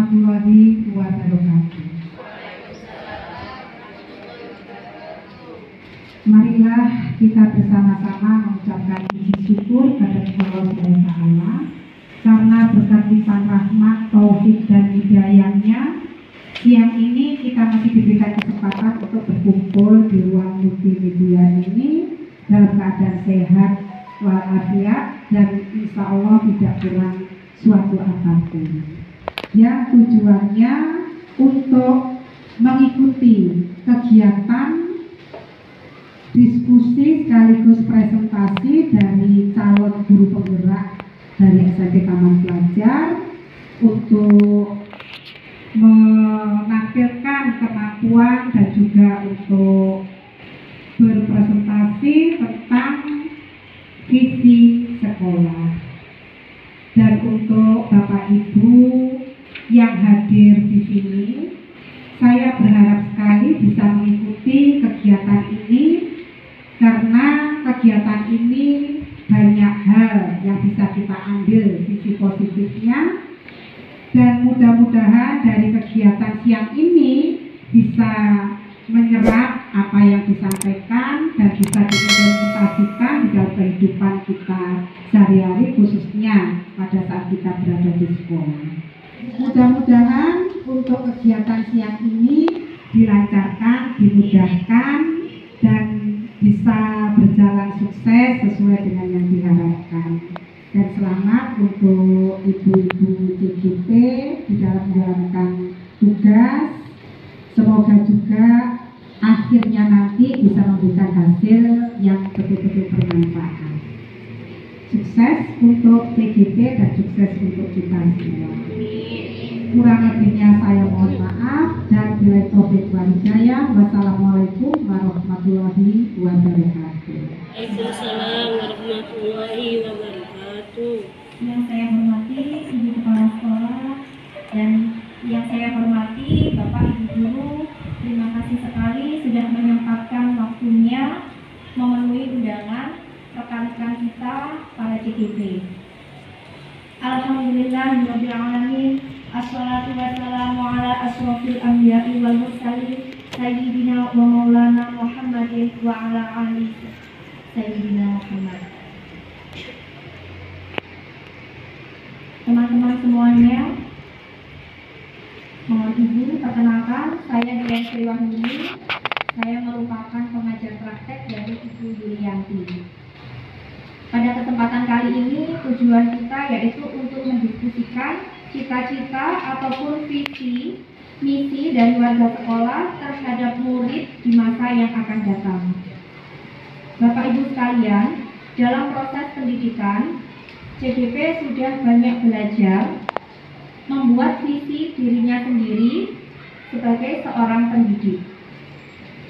warahmatullahi wabarakatuh. Marilah kita bersama-sama mengucapkan puji syukur pada Allah Subhanahu wa Ta'ala karena berkat limpahan rahmat, taufik dan hidayahnya, siang ini kita masih diberikan kesempatan untuk berkumpul di ruang multimedia ini dalam keadaan sehat walafiat dan insya Allah tidak kurang suatu apapun. Yang tujuannya untuk mengikuti kegiatan diskusi sekaligus presentasi dari calon guru penggerak dari SMP Taman Pelajar untuk menampilkan kemampuan dan juga untuk berpresentasi tentang visi sekolah. Dan untuk Bapak Ibu yang hadir di sini, saya berharap sekali bisa mengikuti kegiatan ini karena kegiatan ini banyak hal yang bisa kita ambil sisi positifnya, dan mudah-mudahan dari kegiatan siang ini bisa menyerap apa yang disampaikan dan bisa diimplementasikan di dalam kehidupan kita sehari-hari, khususnya pada saat kita berada di sekolah. Mudah-mudahan untuk kegiatan siang ini dilancarkan, dimudahkan, dan bisa berjalan sukses sesuai dengan yang diharapkan. Dan selamat untuk ibu-ibu CGP di dalam menjalankan tugas. Semoga juga akhirnya nanti bisa memberikan hasil yang betul-betul bermanfaat. Sukses untuk CGP dan sukses untuk kita semua. Kurang lebihnya saya mohon maaf dan bila taufiq wal hidayah. Wassalamualaikum warahmatullahi wabarakatuh. Waalaikumsalam warahmatullahi wabarakatuh. Yang saya hormati Ibu Kepala Sekolah dan yang saya hormati Bapak Ibu Guru, terima kasih sekali sudah menyempatkan waktunya memenuhi undangan rekan-rekan kita para CGP. Alhamdulillahirabbil alamin. Assalatu wassalamu ala asrofil anbiya'i wal mursalin sayyidina wa maulana Muhammadin wa ala alihi sayyidina Muhammad. Teman-teman semuanya, mohon izin perkenalkan, saya Dian Sriwahyuni. Saya merupakan pengajar praktek dari Ibu Yulianti. Pada kesempatan kali ini tujuan kita yaitu untuk mendiskusikan cita-cita ataupun visi, misi dari warga sekolah terhadap murid di masa yang akan datang. Bapak Ibu sekalian, dalam proses pendidikan, CGP sudah banyak belajar membuat visi dirinya sendiri sebagai seorang pendidik.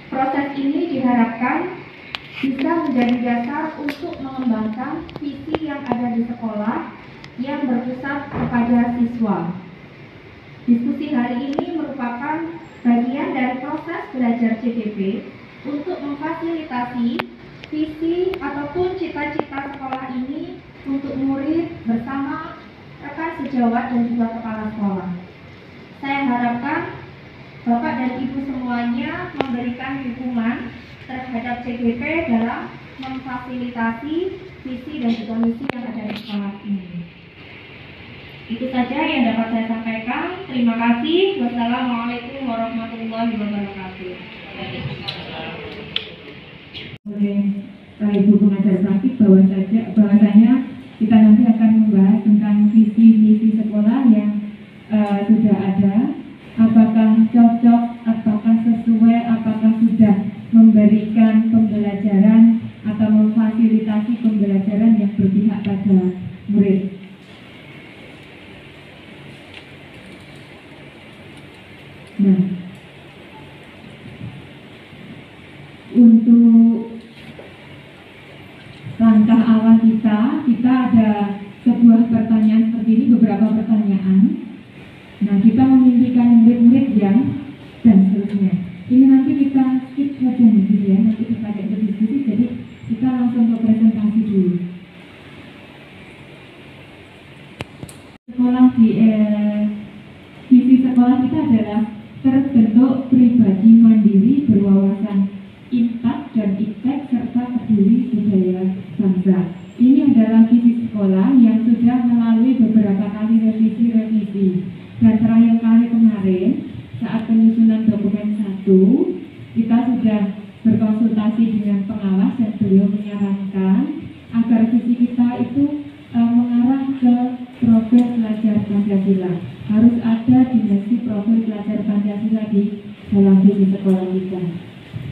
Proses ini diharapkan bisa menjadi dasar untuk mengembangkan visi yang ada di sekolah yang berpusat kepada siswa. Diskusi hari ini merupakan bagian dari proses belajar CGP untuk memfasilitasi visi ataupun cita-cita sekolah ini untuk murid bersama rekan sejawat dan juga kepala sekolah. Saya harapkan Bapak dan Ibu semuanya memberikan dukungan terhadap CGP dalam memfasilitasi visi dan juga misi yang ada di sekolah ini. Itu saja yang dapat saya sampaikan. Terima kasih. Wassalamualaikum warahmatullahi wabarakatuh. Oleh Ibu pengajar praktik bahwasanya kita nanti akan membahas tentang visi misi sekolah yang sudah ada. Apakah cocok, apakah sesuai, apakah sudah memberikan pembelajaran atau memfasilitasi pembelajaran yang berpihak pada murid. Nah, untuk langkah awal kita ada sebuah pertanyaan seperti ini, beberapa pertanyaan. Nah, kita memimpikan murid-murid yang dan seterusnya. Ini nanti kita skip saja nih, gitu ya. Nanti kita pakai berdiskusi, jadi kita langsung ke presentasi dulu. Sekolah di visi sekolah kita adalah terbentuk pribadi mandiri berwawasan impact dan iptek serta peduli budaya bangsa. Ini adalah visi sekolah yang sudah melalui beberapa kali revisi dan terakhir kali kemarin saat penyusunan dokumen 1 kita sudah berkonsultasi dengan pengawas dan beliau menyarankan agar visi kita itu mengarah ke profil pelajar Pancasila. Harus ada dimensi profil pelajar Pancasila di dalam visi sekolah kita.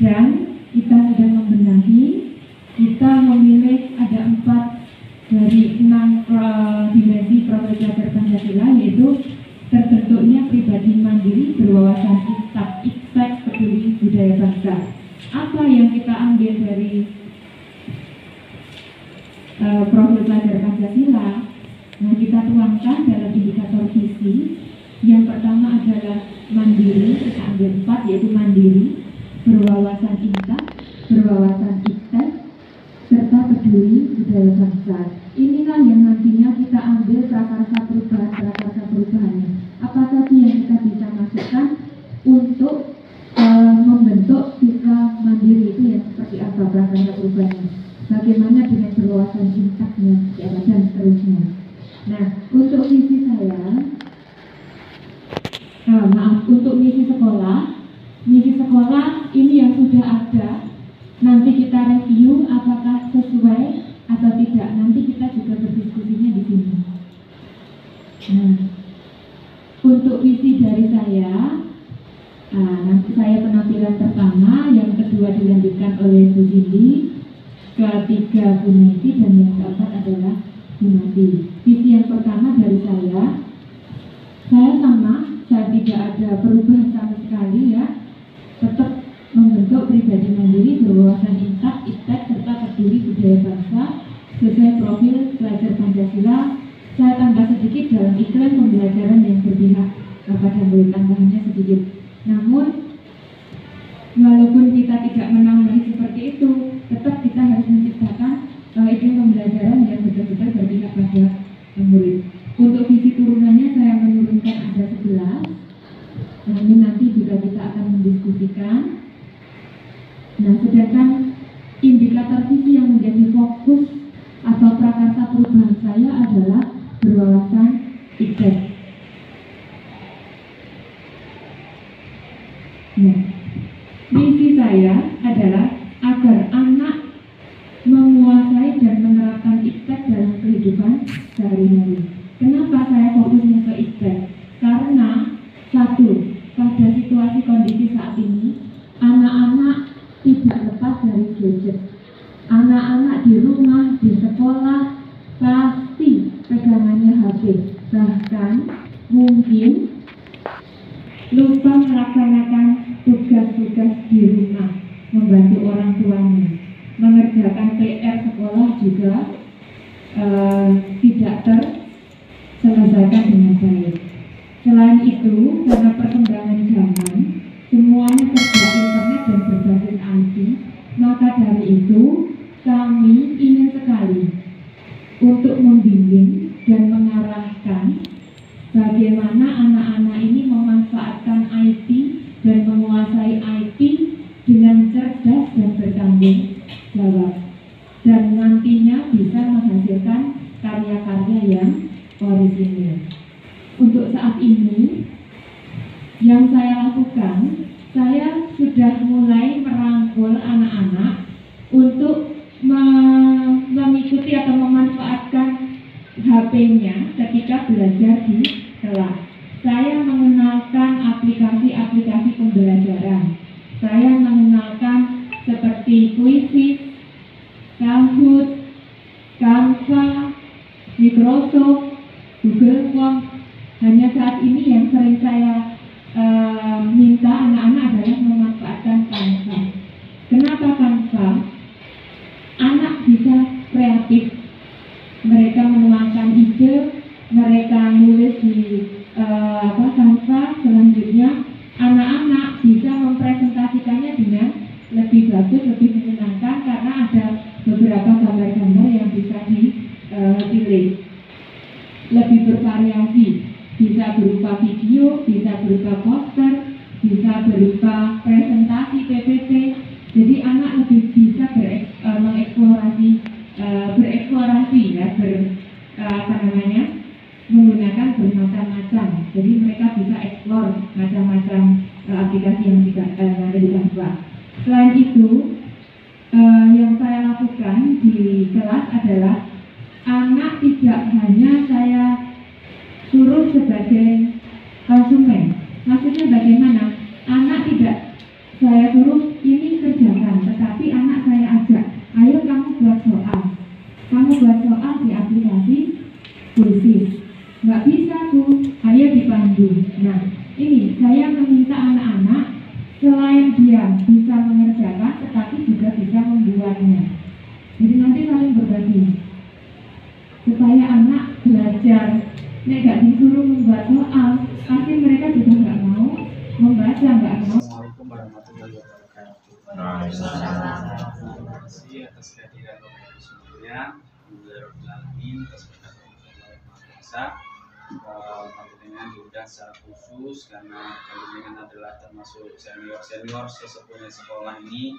Dan kita sudah membenahi, kita memilih ada 4 dari 6 dimensi profil pelajar Pancasila, yaitu terbentuknya pribadi mandiri berwawasan iptek peduli budaya bangsa. Apa yang kita ambil dari profil pelajar Pancasila? Nah, kita tuangkan dalam indikator visi. Yang pertama adalah mandiri, kita ambil 4, yaitu mandiri, berwawasan iptek, serta peduli budaya bangsa. Inilah yang nantinya kita ambil prakarsa perubahannya. Apa saja yang kita bisa masukkan untuk membentuk siswa mandiri itu yang seperti apa prakarsa perubahannya. Bagaimana dengan berwawasan ipteknya, dan seterusnya. Nah, untuk visi saya, untuk misi sekolah ini yang sudah ada, nanti kita review apakah sesuai atau tidak. Nanti kita juga berdiskusinya di sini. Nah, untuk visi dari saya, nanti saya penampilan pertama, yang kedua dilanjutkan oleh Bu Cindy, ketiga Bu Neti, dan yang keempat adalah Bu Nati. Visi yang pertama dari saya sama, saya tidak ada perubahan sama sekali ya, tetap membentuk pribadi mandiri berwawasan iptek serta peduli budaya bangsa sesuai profil pelajar Pancasila. Saya tambah sedikit dalam iklan pembelajaran yang berpihak kepada murid, tambahannya sedikit. Namun walaupun kita tidak menambahi seperti itu, tetap kita harus menciptakan iklim pembelajaran yang betul-betul berpihak pada murid. Untuk visi turunannya saya menurunkan ada 11. Nah, ini nanti juga kita akan mendiskusikan. Nah, sedangkan indikator visi yang menjadi fokus atau prakarsa perubahan saya adalah berwawasan iptek. Nah, misi saya adalah agar anak menguasai dan menerapkan iptek dalam kehidupan sehari-hari. Kenapa saya fokusnya ke iptek? Karena satu, pada situasi kondisi saat ini, anak-anak tidak lepas dari gadget. Anak-anak di rumah, di sekolah, pasti pegangannya HP. Bahkan mungkin lupa melaksanakan tugas-tugas di rumah, membantu orang tuanya, mengerjakan PR sekolah juga tidak terselesaikan dengan baik. Selain itu, karena perkembangan zaman, semuanya serba internet dan berbasis IT, maka dari itu kami ingin sekali untuk membimbing dan mengarahkan bagaimana anak-anak ini memanfaatkan IT dan menguasai IT dengan cerdas dan bertanggung jawab, dan nantinya bisa menghasilkan karya-karya yang orisinil. Untuk saat ini yang saya lakukan, saya sudah mulai merangkul anak-anak untuk mengikuti atau memanfaatkan HP-nya ketika belajar di kelas. Saya mengenalkan aplikasi-aplikasi pembelajaran. Saya mengenalkan seperti Quizizz, Kahoot, Canva, Microsoft, Google Form. Hanya saat ini yang sering saya berupa poster, bisa berupa presentasi PPT. Jadi anak lebih bisa bereksplorasi ya, menggunakan bermacam-macam. Jadi mereka bisa eksplor macam-macam aplikasi yang ada di Canva. Selain itu, yang saya lakukan di kelas adalah anak tidak hanya saya suruh sebagai konsumen. Maksudnya bagaimana? Anak tidak saya suruh ini kerjakan, tetapi anak saya ajak, ayo kamu buat soal. Kamu buat soal di aplikasi Quizizz. Nggak bisa tuh, ayo dipandu. Nah, ini saya meminta anak-anak selain dia bisa mengerjakan, tetapi juga bisa membuatnya. Jadi nanti saling berbagi supaya anak belajar. Nek gak disuruh membuat soal, pasti mereka juga nggak mau membaca, nggak mau. Assalamualaikum warahmatullahi wabarakatuh. Terima kasih atas kehadiran Bapak Ibu sekalian. Alhamdulillahirobbilalamin atas berkat Allah yang Maha Kuasa. Panjenengan diundang secara khusus karena panjenengan adalah termasuk senior sesepuhnya sekolah ini,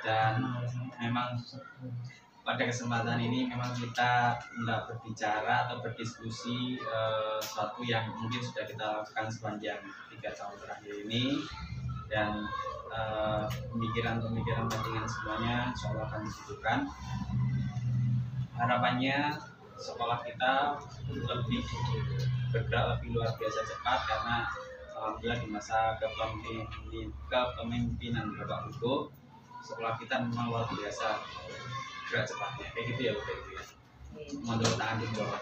dan memang pada kesempatan ini memang kita tidak berbicara atau berdiskusi sesuatu yang mungkin sudah kita lakukan sepanjang 3 tahun terakhir ini, dan pemikiran-pemikiran panjenengan semuanya insya Allah akan dibutuhkan. Harapannya sekolah kita lebih bergerak lebih luar biasa cepat, karena alhamdulillah di masa kepemimpinan Bapak Hugo, sekolah kita memang luar biasa gerak cepatnya. Kayak gitu ya Bapak Ibu ya. Mohon tepuk tangan di bawah.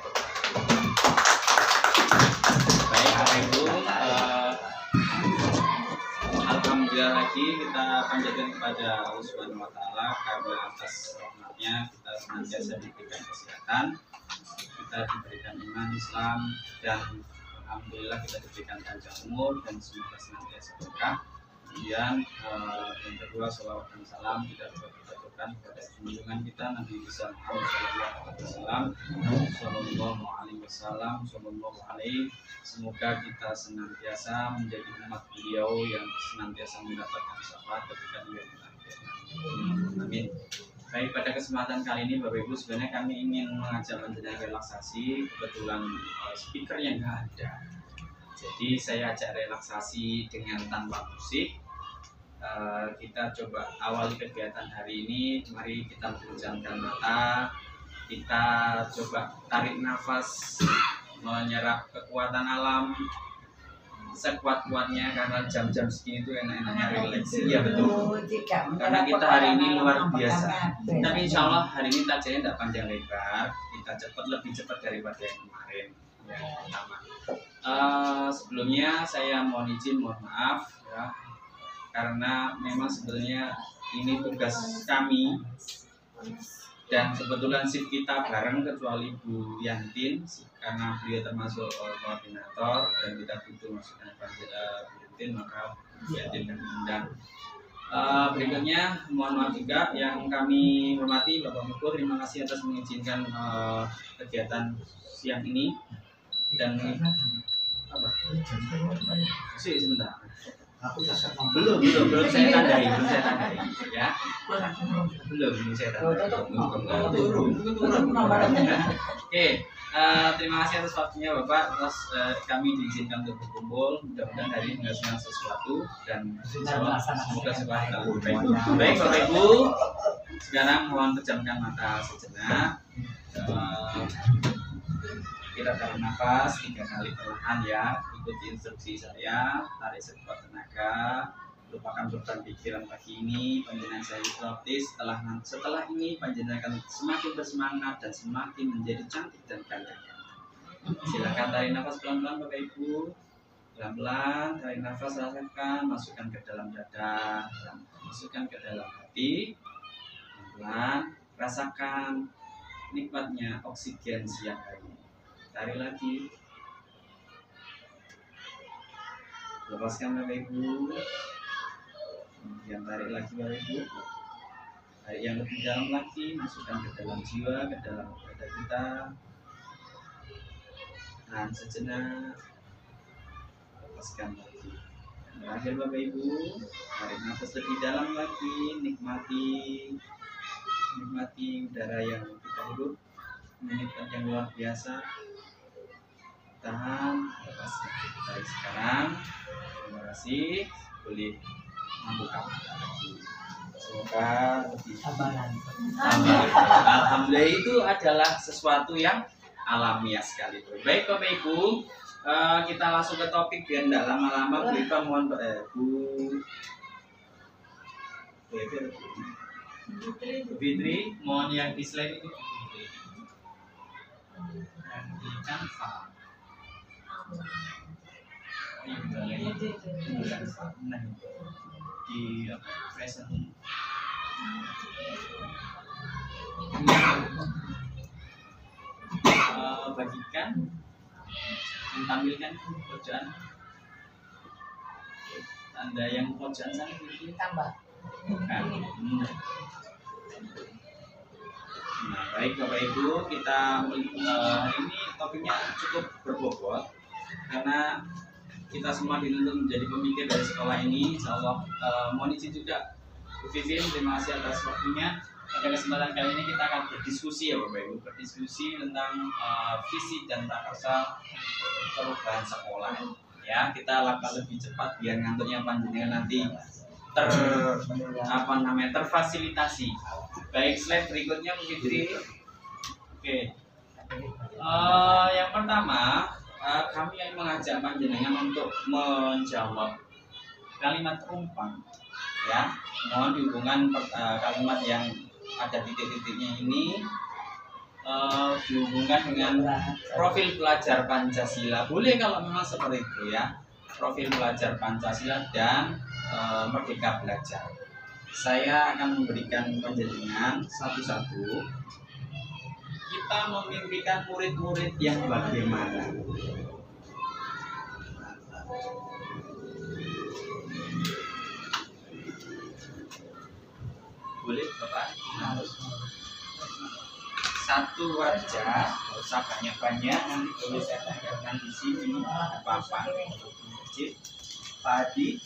Baik Bapak Ibu, alhamdulillah lagi kita panjatkan kepada Allah Subhanahu wa taala karena atas rahmatnya kita senantiasa diberikan kesehatan, kita diberikan iman Islam, dan alhamdulillah kita diberikan panjang umur dan semoga senantiasa berkah. Kemudian yang kedua, sholawat dan salam kita berjatuhkan kepada junjungan kita Nabi besar Muhammad sallallahu alaihi. Semoga kita senantiasa menjadi umat beliau yang senantiasa mendapatkan syafaat ketika dia nanti. Amin. Baik, pada kesempatan kali ini Bapak Ibu, sebenarnya kami ingin mengajak panjenengan relaksasi. Kebetulan speakernya nggak ada, jadi saya ajak relaksasi dengan tanpa musik. Kita coba awali kegiatan hari ini. Mari kita pejamkan mata, kita coba tarik nafas, menyerap kekuatan alam sekuat-kuatnya, karena jam-jam segini itu enak-enaknya relax. Iya betul, karena kita hari ini luar biasa. Tapi insya Allah hari ini tajamnya tidak panjang lebar, kita lebih cepat daripada yang kemarin. Yang pertama, sebelumnya saya mohon maaf ya, karena memang sebenarnya ini tugas kami, dan kebetulan shift kita bareng kecuali Bu Yantin karena beliau termasuk koordinator dan kita butuh masukan Bu Yantin, maka Bu Yantin kami undang. Berikutnya mohon maaf juga yang kami hormati Bapak Mukur, terima kasih atas mengizinkan kegiatan siang ini. Dan apa? Sebentar. Belum saya tandai ya. Belum saya tandai. Oke, terima kasih atas waktunya Bapak. Terus kami diizinkan untuk berkumpul. Mudah-mudahan hari ini menghasilkan sesuatu dan semoga semuanya lebih baik. Baik Bapak Ibu, sekarang mohon pejamkan mata sejenak. Kita tarik nafas 3 kali perlahan ya, ikuti instruksi saya. Tarik sekuat tenaga, lupakan beban pikiran pagi ini. Panjenengan saya hipnotis. Setelah ini panjenengan akan semakin bersemangat dan semakin menjadi cantik dan ganteng. Silakan tarik nafas pelan-pelan Bapak Ibu. Pelan-pelan tarik nafas, rasakan, masukkan ke dalam dada, masukkan ke dalam hati. Pelan-pelan rasakan nikmatnya oksigen siang hari. Tarik lagi, lepaskan Bapak Ibu, kemudian tarik lagi Bapak Ibu, tarik yang lebih dalam lagi, masukkan ke dalam jiwa, ke dalam dada kita. Tahan sejenak, hembuskan lagi. Terakhir Bapak Ibu, tarik nafas lebih dalam lagi, nikmati udara yang kita hirup, menitkan yang luar biasa. Tahan, lepaskan. Tarik sekarang. Terima kasih. Boleh membuka mata lagi. Semoga lebih sabaran. Alhamdulillah itu adalah sesuatu yang alamiah sekali. Baik Bapak Ibu, kita langsung ke topik biar tidak lama-lama. Bu Iva mohon Bu Fitri, mohon yang di slide itu dan di kanva. Di present. Bagikan, tampilkan pojaan. Anda yang pojaan sana tambah. Nah, baik Bapak Ibu, kita hari ini topiknya cukup berbobot karena kita semua dituntut menjadi pemikir dari sekolah ini. Insyaallah mohon izin juga Bu Vivin, terima kasih atas waktunya. Pada kesempatan kali ini kita akan berdiskusi ya Bapak Ibu, berdiskusi tentang visi dan prakarsa perubahan sekolah. Ya, kita lakukan lebih cepat biar ngantuknya panjenengan nanti terfasilitasi. Baik, slide berikutnya Bu Fitri. Oke. Yang pertama, kami yang mengajak panjenengan untuk menjawab kalimat rumpang. Ya, mohon dihubungkan kalimat yang ada titik-titiknya ini dihubungkan dengan profil pelajar Pancasila. Boleh kalau memang seperti itu ya. Profil pelajar Pancasila dan Merdeka Belajar. Saya akan memberikan panjenengan satu-satu. Kita memimpikan murid-murid yang bagaimana? Boleh Bapak? Satu wajah, nggak usah banyak-banyak, nanti boleh saya tampilkan di sini di papan masjid. Pak Adi,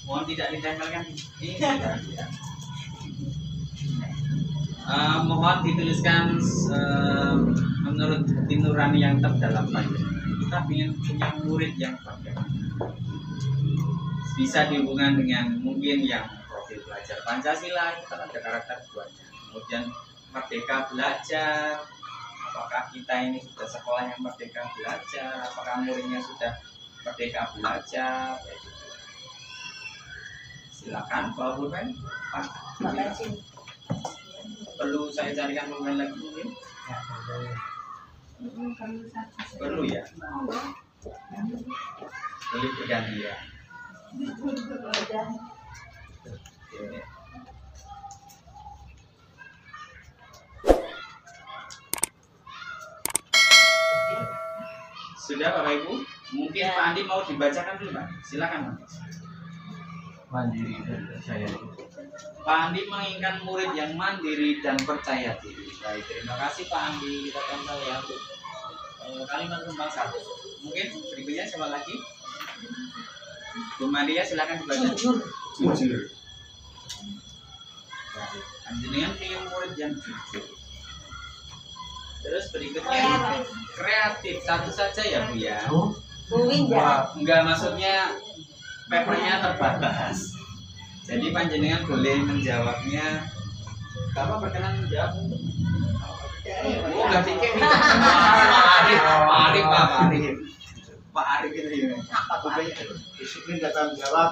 mohon tidak ditempelkan ini. Mohon dituliskan menurut hati nurani yang terdalam panjenengan. Kita ingin punya murid yang bagaimana? Bisa dihubungkan dengan mungkin yang profil pelajar Pancasila, kita ada karakter buatnya. Kemudian Merdeka Belajar, apakah kita ini sudah sekolah yang Merdeka Belajar, apakah muridnya sudah Merdeka Belajar, ya gitu. Silakan Pak Pulpen. Pak, perlu saya carikan pulpen lagi mungkin? Perlu ya? Boleh berganti ya? Oke. Sudah Bapak Ibu? Mungkin Pak Andi mau dibacakan dulu Pak? Silakan Pak. Mandiri dan percaya diri. Pak Andi menginginkan murid yang mandiri dan percaya diri. Baik, terima kasih Pak Andi. Kita campur ya untuk kalimat rumpang satu. Mungkin berikutnya siapa lagi? Bu Maria silakan dibaca. Jujur. Panjenengan ingin murid yang jujur. Terus berikutnya kreatif. Satu saja ya Bu ya. Enggak, maksudnya papernya terbatas. Jadi panjenengan boleh menjawabnya. Bapak berkenan menjawab. Oh, enggak pikir nih. Pak Arif itu ya. Disiplin dan tanggung jawab.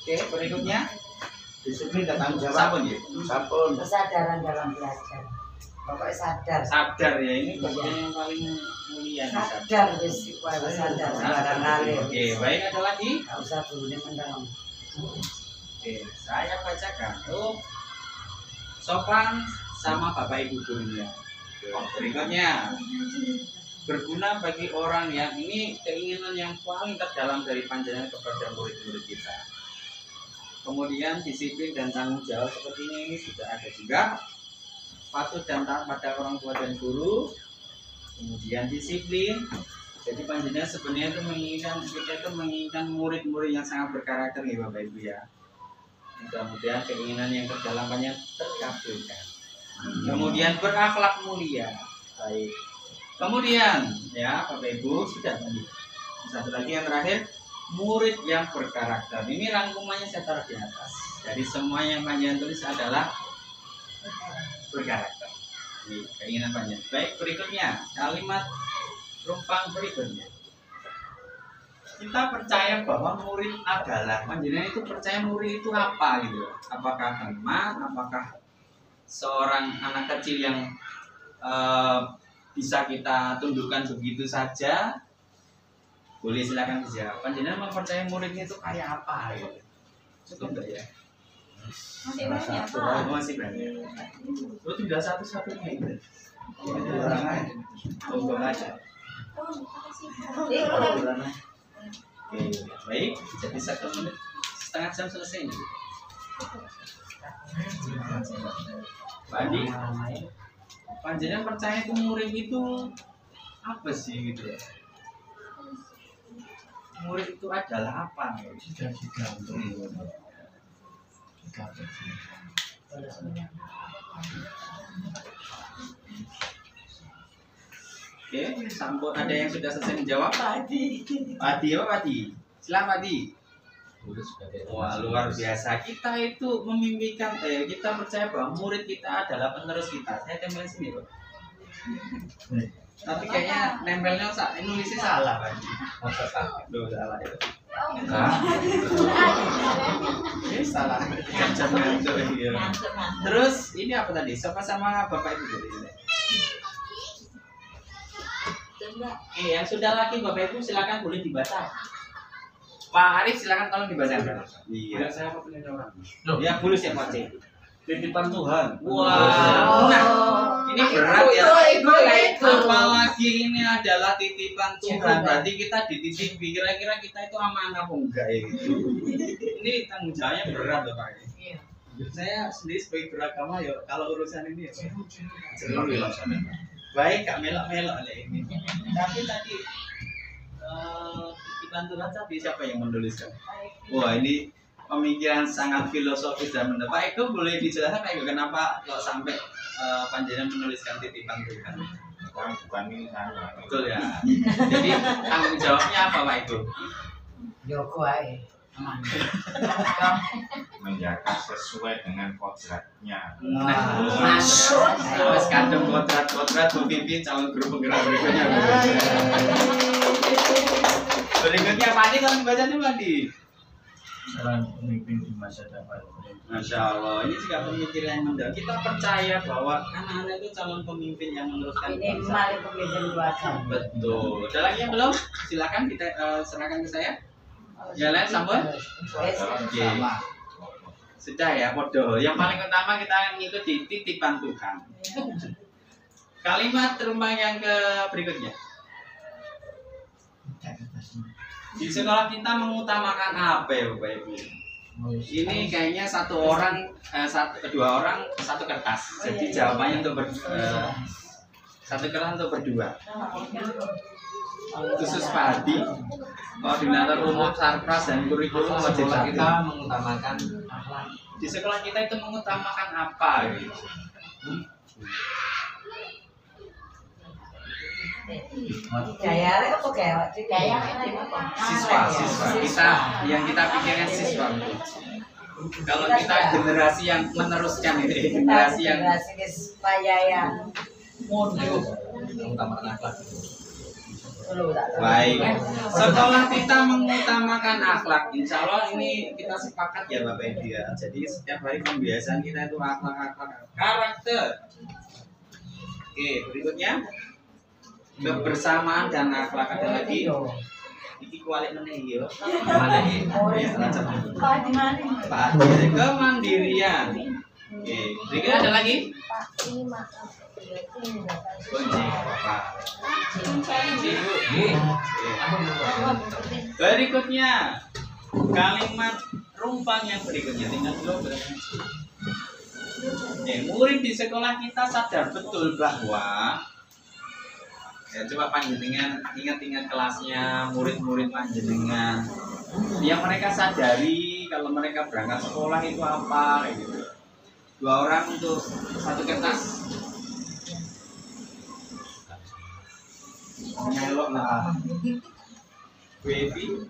Oke, berikutnya Disiplin dan tanggung jawab. sabun ya. Sabun. Kesadaran dalam belajar. Pokoknya sadar. Sadar ya, ini bagian yang paling mulia. Sadar wis kuwi sadar barang kali. Oke, baik, ada lagi? Enggak usah burune mendem. Oke, saya bacakan. Oh, sopan sama Bapak Ibu gurunya. Berikutnya, berguna bagi orang yang ini keinginan yang paling terdalam dari panjenengan kepada murid-murid kita. Kemudian disiplin dan tanggung jawab seperti ini sudah ada juga. Patuh dan taat pada orang tua dan guru. Kemudian disiplin. Jadi panjenengan sebenarnya itu menginginkan murid-murid yang sangat berkarakter ya Bapak Ibu ya. Mudah-mudahan keinginan yang terdalamannya terkabulkan. Kemudian berakhlak mulia. Baik. Kemudian ya Bapak Ibu sudah tadi. Satu lagi yang terakhir, murid yang berkarakter. Ini rangkumannya saya taruh di atas. Jadi semua yang panjenengan tulis adalah berkarakter. Ini keinginan panjenengan. Baik, berikutnya kalimat rumpang berikutnya. Kita percaya bahwa murid adalah, panjenengan itu percaya murid itu apa gitu. Apakah teman, apakah seorang anak kecil yang bisa kita tundukkan begitu saja? Boleh silakan dijawab. Panjenengan mempercayai muridnya itu kayak apa gitu. Cukup enggak ya? Masih banyak, Pak. Oh, masih banyak. Oh, tinggal satu-satunya itu. Orang aja. Tunggu aja. Oke, baik. Jadi 1 menit setengah jam selesai ini. Padi, panjenengan percaya itu murid itu apa sih gitu ya? Murid itu adalah apa? Oke, sampun ada yang sudah selesai menjawab? Padi apa Padi? Silakan Padi. Wah, luar biasa. Kita itu memimpikan, kita percaya bahwa murid kita adalah penerus kita. Saya tempel sini, Pak. Tapi kayaknya nempelnya nulisnya salah, Pak. Masa salah? Loh, salah itu. Ini salah. Terus ini apa tadi? Sama-sama Bapak Ibu tadi. Yang sudah laki Bapak Ibu silakan boleh dibaca. Pak Arif silakan tolong dibaca. Iya. Saya mau punya orang. Ya boleh siapa sih? Titipan Tuhan. Wow. Nah, ini berat ya. Apalagi ini adalah titipan Tuhan. Berarti kita dititipi. Kira-kira kita itu amanah apa enggak ya gitu. Ini tanggung jawabnya berat loh Pak. Iya. Saya sendiri sebagai beragama ya kalau urusan ini ya. Baik, Kak melok-melok ini. Tapi tadi titipan Tuhan tadi siapa yang menuliskan? Wah, ini pemikiran sangat filosofis dan mendalam. Pak Eko boleh dijelaskan Pak Eko kenapa kok sampai panjenengan menuliskan titipan Tuhan? Bukan ini saya. Betul ya. Jadi tanggung jawabnya apa Pak Eko? Joko ae. Menjaga sesuai dengan kodratnya. Masuk. Mas kadang kodrat memimpin calon guru penggerak berikutnya. Berikutnya Pak Adi kalau dibaca dulu Adi. Seorang pemimpin di masa depan. Masya Allah, ini juga pemikiran yang mendalam. Kita percaya bahwa anak-anak itu calon pemimpin yang meneruskan Ini bangsa. mari pemimpin luasa. Betul. Ada lagi yang belum? Silakan kita serahkan ke saya. Yang lain sambut? Oke. Sudah ya, podo. Yang paling utama kita ngikuti titipan Tuhan. Kalimat rumpang yang ke berikutnya. Di sekolah kita mengutamakan apa ya Bapak Ibu? Ini kayaknya dua orang satu kertas. Jadi jawabannya untuk satu kertas untuk berdua. Khusus Pak Hadi, koordinator umum Sarpras dan kurikulum wajib kita mengutamakan di sekolah kita itu mengutamakan apa gitu? Jaya apa kayak Jaya Siswa kita yang kita pikirkan siswa. Kalau kita generasi yang meneruskan ini, generasi yang supaya yang mundur. mengutamakan akhlak. baik. Sekolah kita mengutamakan akhlak. Insya Allah ini kita sepakat ya Bapak Ibu ya. Jadi setiap hari pembiasaan kita itu akhlak karakter. Oke, berikutnya kebersamaan dan akhlak ada lagi. Iki kualik meneh yo. Mana ini? Pak di mana? Pak, kemandirian. Oke, berikutnya ada lagi? Kunci Pak. Ibu. Berikutnya kalimat rumpang yang berikutnya tinggal 12. Murid di sekolah kita sadar betul bahwa ya coba panjenengan ingat-ingat kelasnya murid-murid panjenengan yang mereka sadari kalau mereka berangkat sekolah itu apa kayak gitu. 2 orang untuk 1 kertas. Melok lah. Baby.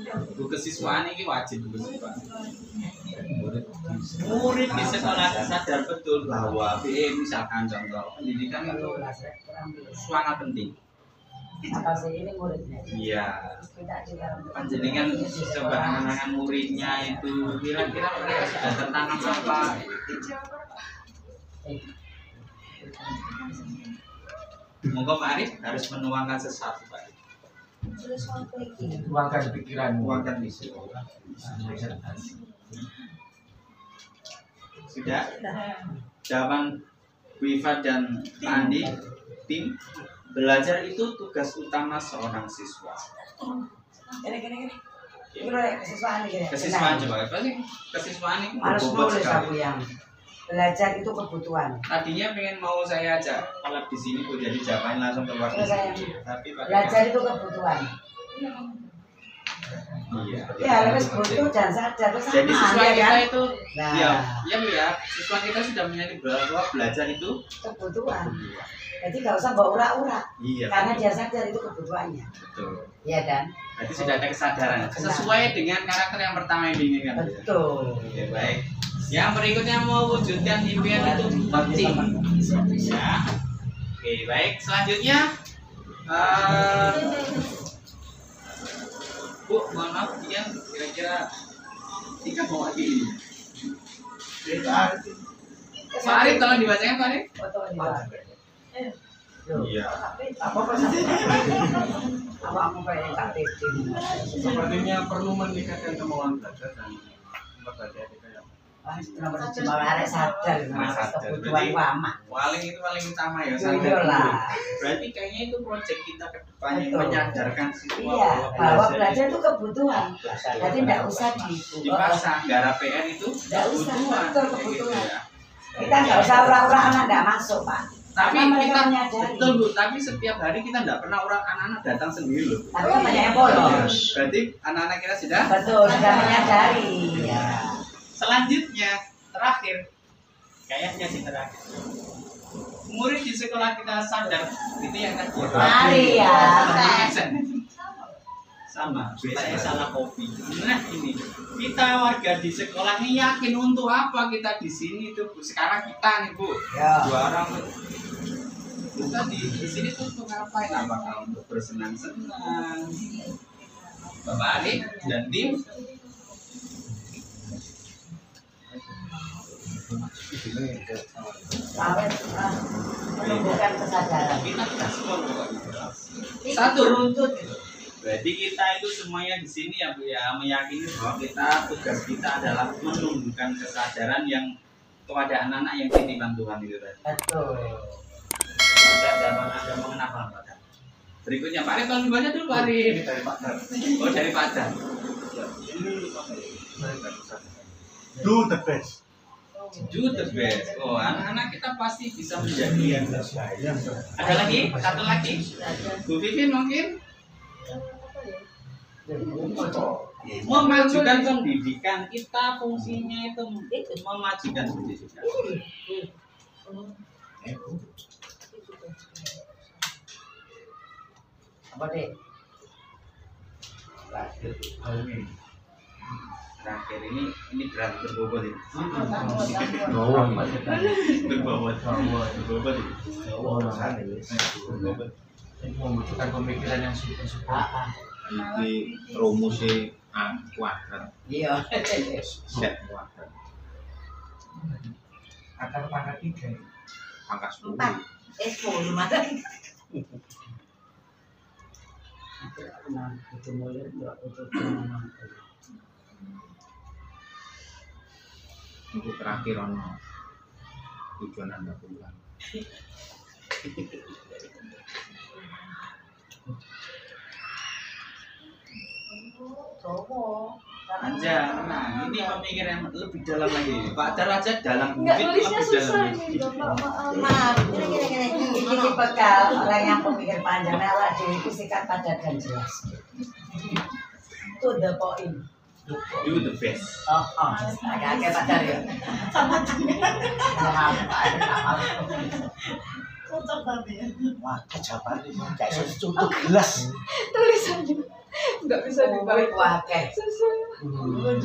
Buku kesiswaan ini wajib buku kesiswaan. Murid di sekolah sadar betul bahwa misalkan contoh pendidikan itu sangat penting. Apa sih ini muridnya? Iya. Panjenengan coba anak-anak muridnya itu kira-kira mereka sudah tertanam apa? Monggo Pak Arif harus menuangkan sesuatu Pak Arif. Tuangkan pikiranmu. Tuangkan di sekolah. Sudah? Jawaban Bu Iva dan Pak Andi, tim belajar itu tugas utama seorang siswa. Gini. Kesiswaan ini. Kesiswaan coba apa sih? Kesiswaan itu Harus berbobot nulis sekali. aku yang belajar itu kebutuhan. Tadinya pengen mau saya aja kalau di sini Bu jadi jawaban langsung keluar. Terus saya Tapi Pak belajar itu kebutuhan. Iya. Ya, harus butuh dan sadar. Terus Jadi sama, siswa ya kita kan? itu Nah. ya Bu ya, siswa kita sudah menyadari bahwa belajar itu Kebutuhan. Jadi nggak usah bawa urak-urak. iya. Karena dia sadar itu kebutuhannya. Betul. Iya kan? Berarti sudah ada kesadaran sesuai dengan karakter yang pertama yang diinginkan. Betul. Oke, baik. Yang berikutnya mewujudkan impian itu penting. Ya. Oke, baik. Selanjutnya Bu, mohon maaf, Ian, kira-kira Tika mau lagi ini. Pak Arif, tolong dibacakan Pak Arif. Foto ini, Pak. Iya. Apa aku pengen tak tidur. Sepertinya perlu meningkatkan kemauan belajar dan memperbaiki kayak Kenapa cuma arek sadar kebutuhan lama. Paling utama ya. Iyalah. Berarti kayaknya itu proyek kita ke depannya Betul. menyadarkan siswa Iya, bahwa belajar itu kebutuhan. Jadi tidak usah dipaksa. Gara PR itu Nggak usah, kebutuhan. betul, Kayak gitu kebutuhan. ya. Kita nggak usah ura-ura anak nggak masuk, Pak. Tapi Karena mereka kita menyadari. betul Bu, tapi setiap hari kita tidak pernah orang anak-anak datang sendiri loh. Tapi kan banyak yang bolos. Berarti anak-anak kita sudah Betul, sudah menyadari. Ya. selanjutnya terakhir kayaknya sih terakhir murid di sekolah kita sadar itu yang tadi Mari ya. sama saya salah kopi. Nah ini kita warga di sekolah ini yakin untuk apa kita di sini tuh Bu? Sekarang kita nih Bu Ya. 2 orang kita di sini tuh untuk ngapain? Apakah untuk bersenang-senang Bapak Arif dan tim Awet menumbuhkan kesadaran. kita tidak sekolah pokoknya. Satu runtut. Berarti kita itu semuanya di sini ya Bu ya meyakini bahwa tugas kita adalah menumbuhkan kesadaran yang kepada anak-anak yang titipan Tuhan itu tadi. Betul. Ada mau kenapa Pak? Berikutnya Pak Arif tolong dibaca dulu Pak Arif. ini dari Pak Dar. Oh dari Pak Dan. Do the best. Do the best. Oh anak-anak kita pasti bisa menjadi yang terbaik. Ada lagi? Satu lagi? Bu Vivin mungkin? Memajukan pendidikan kita fungsinya itu memajukan pendidikan. Apa deh? Terakhir ini berat berbobot ini. Berbobot ini. Membutuhkan pemikiran yang super. Iki rumusnya A kuadrat Iya. Z kuadrat Akar pangkat 3. pangkat 10. 10 mana? Untuk terakhir ono tujuan Anda pulang. Coba. Panjang. Nah, ini pemikiran lebih dalam lagi. Pak Dar aja dalam Enggak, mungkin nulisnya lebih dalam susah lagi. nih, Bapak. Maaf. Maaf, ini bekal orang yang pemikir panjang. Awak dewi itu sikat padat dan jelas. To the point. Do the best. Agak-agak pacar ya. Wah, kejaban ini kayak sesuatu gelas. Tulisannya nggak bisa dibaca.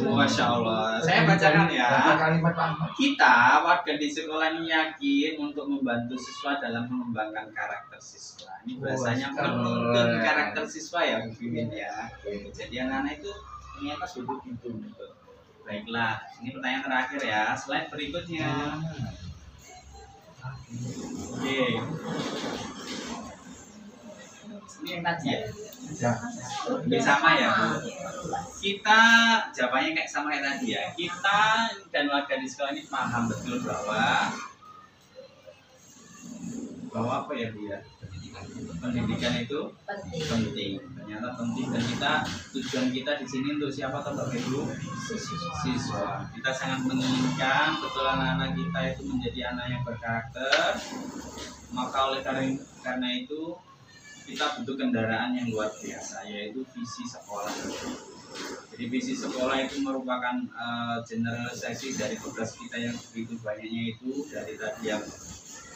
Masya Allah. Saya bacakan ya. Kalimat apa? Kita warga di sekolah ini yakin untuk membantu siswa dalam mengembangkan karakter siswa. Ini bahasanya menuntun karakter siswa ya, Bu Mimin ya. Jadi anak-anak itu ternyata sudut itu. Baiklah, ini pertanyaan terakhir ya. Slide berikutnya. Oke. Ini yang tadi ya. Oke, sama ya, Bu. Kita jawabannya kayak sama kayak tadi ya. Kita dan warga di sekolah ini paham betul bahwa apa ya, Bu ya? Pendidikan itu penting. Ternyata penting, dan tujuan kita di sini untuk siapa, Bapak Ibu? Siswa. Kita sangat menginginkan betul anak-anak kita itu menjadi anak yang berkarakter. Maka oleh karena itu kita butuh kendaraan yang luar biasa, yaitu visi sekolah. Jadi visi sekolah itu merupakan generalisasi dari tugas kita yang begitu banyaknya itu, dari tadi yang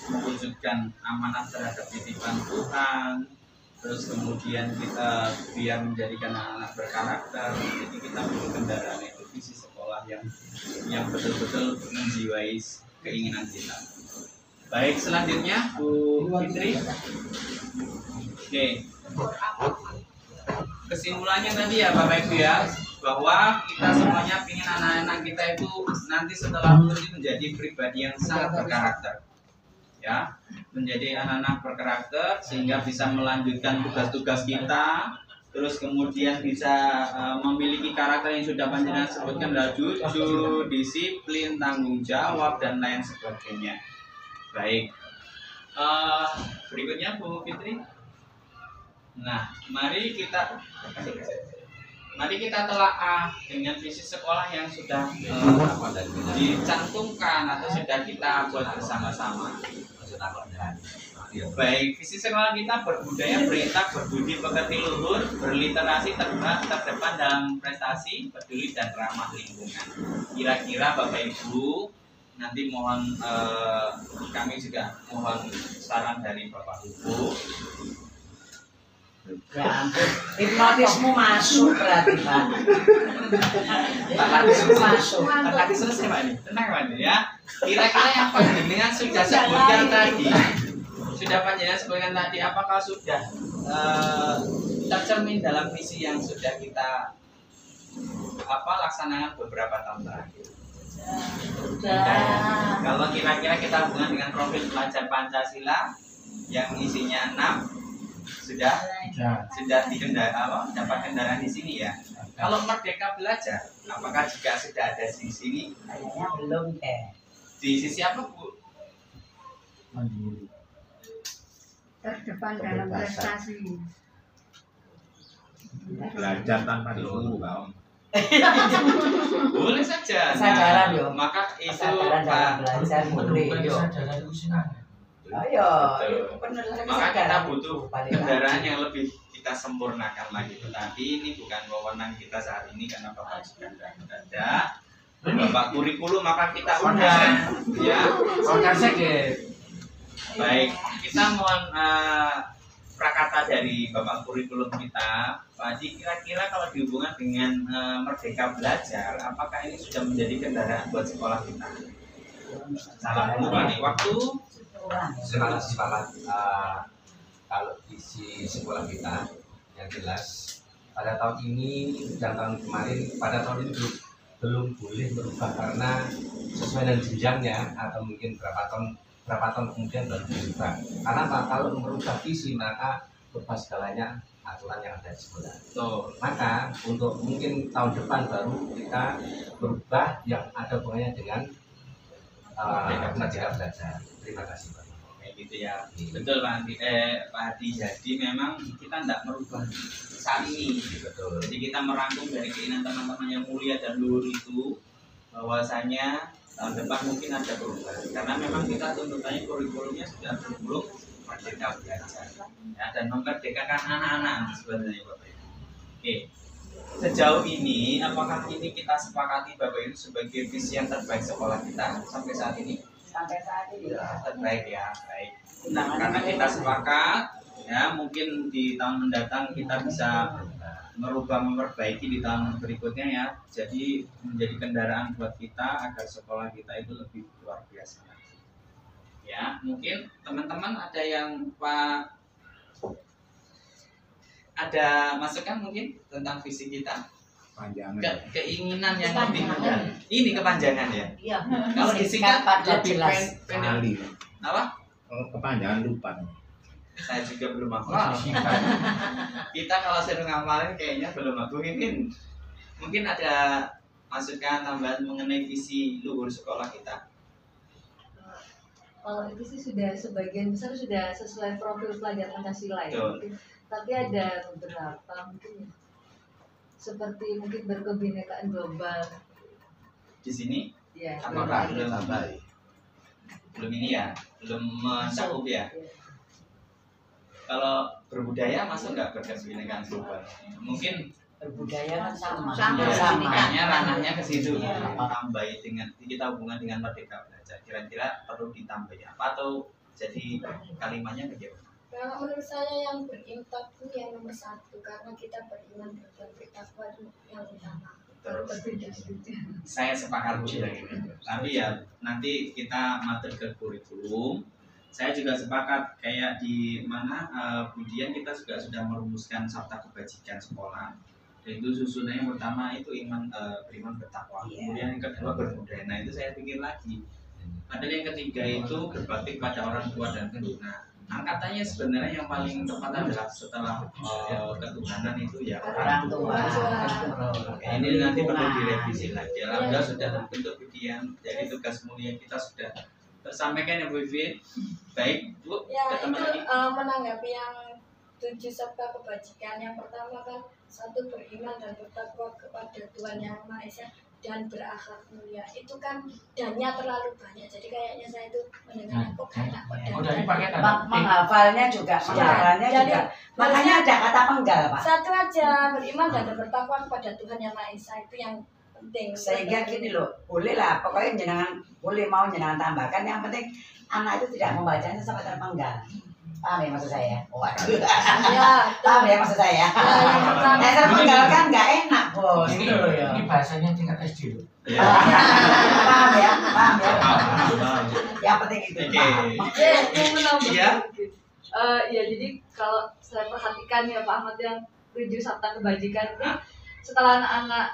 mewujudkan amanah terhadap titipan Tuhan, terus kemudian kita biar menjadikan anak-anak berkarakter. Jadi kita butuh kendaraan itu visi sekolah yang betul-betul menjiwai keinginan kita. Baik, selanjutnya Bu Fitri. Oke. Kesimpulannya tadi ya Bapak Ibu ya, bahwa kita semuanya ingin anak-anak kita itu nanti setelah lulus menjadi pribadi yang sangat berkarakter. Ya, menjadi anak-anak berkarakter sehingga bisa melanjutkan tugas-tugas kita, terus kemudian bisa memiliki karakter yang sudah panjenengan sebutkan, adalah jujur, disiplin, tanggung jawab, dan lain sebagainya. Baik, berikutnya Bu Fitri. Nah, mari kita telaah dengan visi sekolah yang sudah dicantumkan atau sudah kita buat bersama-sama. Baik, visi sekolah kita berbudaya, berintak, berbudi, pekerti luhur, berliterasi, terdepan dalam prestasi, peduli, dan ramah lingkungan. Kira-kira Bapak Ibu nanti mohon kami juga mohon saran dari Bapak Ibu. Hipnotismu masuk berarti Pak. Hipnotismu masuk. Tadi selesai Pak ini. Tenang Pak ini ya. Kira-kira yang panjenengan sudah sebutkan tadi, apakah sudah tercermin dalam visi yang sudah kita laksanakan beberapa tahun terakhir? Sudah. Kalau kira-kira kita hubungan dengan profil pelajar Pancasila yang isinya 6, sudah dapat kendaraan di sini ya. Kalau Merdeka Belajar, apakah juga sudah ada di sini? Kayaknya belum deh. Di sisi apa Bu? Terdepan dalam prestasi. Belajar tanpa disuruh, Bang. Boleh saja. Kesadaran, yo. Maka itu Kesadaran dalam belajar mulai yo. Ayo, maka kita butuh kendaraan yang lebih kita sempurnakan lagi. Tetapi ini bukan wewenang kita saat ini karena Bapak sudah ada. Bapak kurikulum maka kita undang ya. Baik, kita mohon prakata dari Bapak kurikulum kita. Pak Haji, kira-kira kalau dihubungkan dengan Merdeka Belajar, apakah ini sudah menjadi kendaraan buat sekolah kita? Salam dulu Pak nih, waktu. Semangat kalau isi sekolah kita yang jelas pada tahun ini dan tahun kemarin, pada tahun ini belum boleh berubah karena sesuai dengan jenjangnya atau mungkin berapa tahun kemudian baru berubah. Karena kalau merubah visi maka berubah segalanya aturan yang ada di sekolah. Maka untuk mungkin tahun depan baru kita berubah yang ada hubungannya dengan Merdeka Belajar. Terima kasih Pak. gitu ya. Betul Pak Adi, Pak Adi. Jadi memang kita tidak merubah saat ini. Betul. Jadi kita merangkum dari keinginan teman-teman yang mulia dan luhur itu, bahwasanya tahun depan mungkin ada perubahan. Karena memang kita tuntutannya kurikulumnya sudah berbelum merdeka belajar, ya, dan memerdekakan anak-anak sebenarnya Bapak Ibu. Oke. Sejauh ini, apakah ini kita sepakati Bapak Ibu sebagai visi yang terbaik sekolah kita sampai saat ini? Sampai saat ini Ya, terbaik ya, baik. Nah, karena kita sepakat, ya mungkin di tahun mendatang kita bisa merubah, memperbaiki di tahun berikutnya ya. Jadi menjadi kendaraan buat kita agar sekolah kita itu lebih luar biasa lagi. Ya, mungkin teman-teman ada yang ada masukan mungkin tentang visi kita? Panjangan. Keinginan yang lebih ini kepanjangan ya. Iya. Kalau disingkat lebih jelas. Sekali. Apa? Kepanjangan lupa. Saya juga belum hafal. Kita kalau sering ngapalin kayaknya belum hafal. Mungkin ada masukan tambahan mengenai visi luhur sekolah kita. Kalau itu sih sudah sebagian besar sudah sesuai profil pelajar Pancasila ya. Tapi ada beberapa mungkin seperti mungkin berkebinekaan global. Di sini? Ya. Apakah belum ini ya? Belum mencakup ya? Kalau berbudaya masuk nggak berkebinekaan global? Mungkin berbudaya kan sama. Kayaknya ranahnya ke situ. Tambahi dengan kita hubungan dengan merdeka belajar. Kira-kira perlu ditambahi apa atau jadi kalimatnya bagaimana? Kalau menurut saya yang berintak itu yang nomor 1 karena kita beriman dan bertakwa itu yang utama. Saya sepakat juga ini. Tapi ya nanti kita matur ke kurikulum. Saya juga sepakat kayak di mana Budian kita juga sudah merumuskan sabta kebajikan sekolah. Dan itu susunannya yang pertama itu beriman bertakwa. Kemudian yang kedua berbudaya. Nah itu saya pikir lagi. Padahal yang ketiga itu berbakti pada orang tua dan guru. Nah, katanya sebenarnya yang paling tepat adalah setelah ketuhanan itu ya orang tua. Ini nanti perlu direvisi lagi. Alhamdulillah sudah terbentuk Budian. Jadi tugas mulia kita sudah tersampaikan ya Bu Vivi. Baik Bu, ya, ketemu lagi. Menanggapi yang 7 sabta kebajikan. Yang pertama kan 1 beriman dan bertakwa kepada Tuhan Yang Maha Esa dan berakhlak mulia. Itu kan dannya terlalu banyak. Jadi kayaknya saya itu mendengar kok enak kok menghafalnya juga. Makanya ada kata penggal, Pak. 1 aja, beriman dan bertakwa kepada Tuhan Yang Maha Esa itu yang penting. Sehingga gini loh, boleh lah, pokoknya jenengan boleh mau jenengan tambahkan. Yang penting anak itu tidak membacanya sampai terpenggal. Paham ya maksud saya? Waduh. Ya, paham ya maksud saya? Terpenggal kan nggak enak, Bos. Ini bahasanya tingkat SD loh. Paham ya? Yang penting itu. Ya, jadi kalau saya perhatikan ya Pak Ahmad yang 7 sabta kebajikan itu setelah anak-anak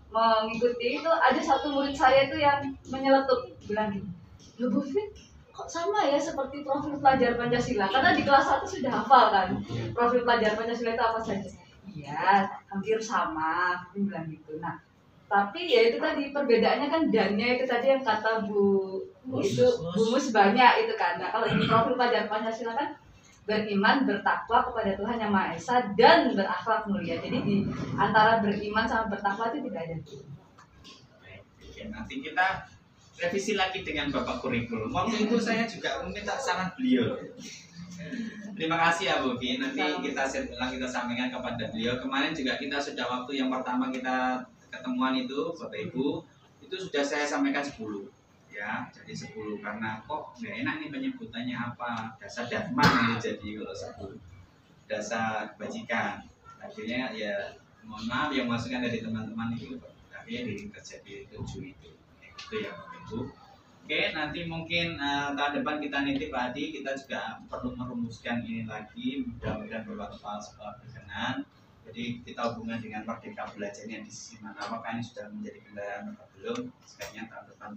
mengikuti itu ada 1 murid saya itu yang menyeletuk bilang gini, "Loh Bu Fit, kok sama ya seperti profil pelajar Pancasila?" Karena di kelas 1 sudah hafal kan profil pelajar Pancasila itu apa saja. Iya, hampir sama, dia bilang gitu. Nah, tapi ya itu tadi perbedaannya kan dannya itu tadi yang kata Bu Mus banyak itu kan. Nah, kalau ini profil pelajar Pancasila kan beriman, bertakwa kepada Tuhan Yang Maha Esa dan berakhlak mulia. Jadi di antara beriman sama bertakwa itu tidak ada. Oke, nanti kita revisi lagi dengan Bapak kurikulum. Waktu itu saya juga meminta saran beliau. Terima kasih ya Bu Fi. Nanti kita sampaikan kepada beliau. Kemarin juga kita sudah waktu yang pertama kita ketemuan itu Bapak Ibu itu sudah saya sampaikan 10. Ya, jadi 10 karena kok nggak enak nih penyebutannya apa, dasar dharma ini jadi kalau 10 dasar kebajikan. Akhirnya ya mohon maaf yang masukan dari teman-teman itu akhirnya diringkas jadi 7 itu ya Bapak Ibu. Oke, nanti mungkin tahun depan kita nitip Pak Adi, kita juga perlu merumuskan ini lagi, mudah-mudahan beberapa kepala sekolah berkenan. Jadi kita hubungan dengan merdeka belajarnya di sisi mana, apakah ini sudah menjadi kendaraan atau belum, sebaiknya tahun depan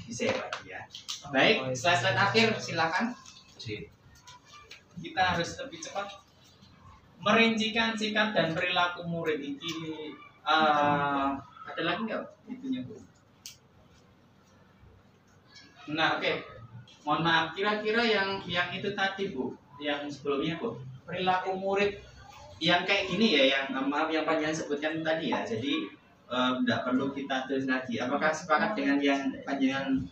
bisa lagi ya. Baik, slide-slide akhir silakan. Kita harus lebih cepat merincikan sikap dan perilaku murid ini. Ada lagi nggak itunya Bu? Nah, oke. Mohon maaf, kira-kira yang itu tadi Bu, yang sebelumnya Bu, perilaku murid yang kayak gini ya, yang maaf yang panjenengan sebutkan tadi ya. Jadi tidak perlu kita tulis lagi. Apakah sepakat dengan yang panjenengan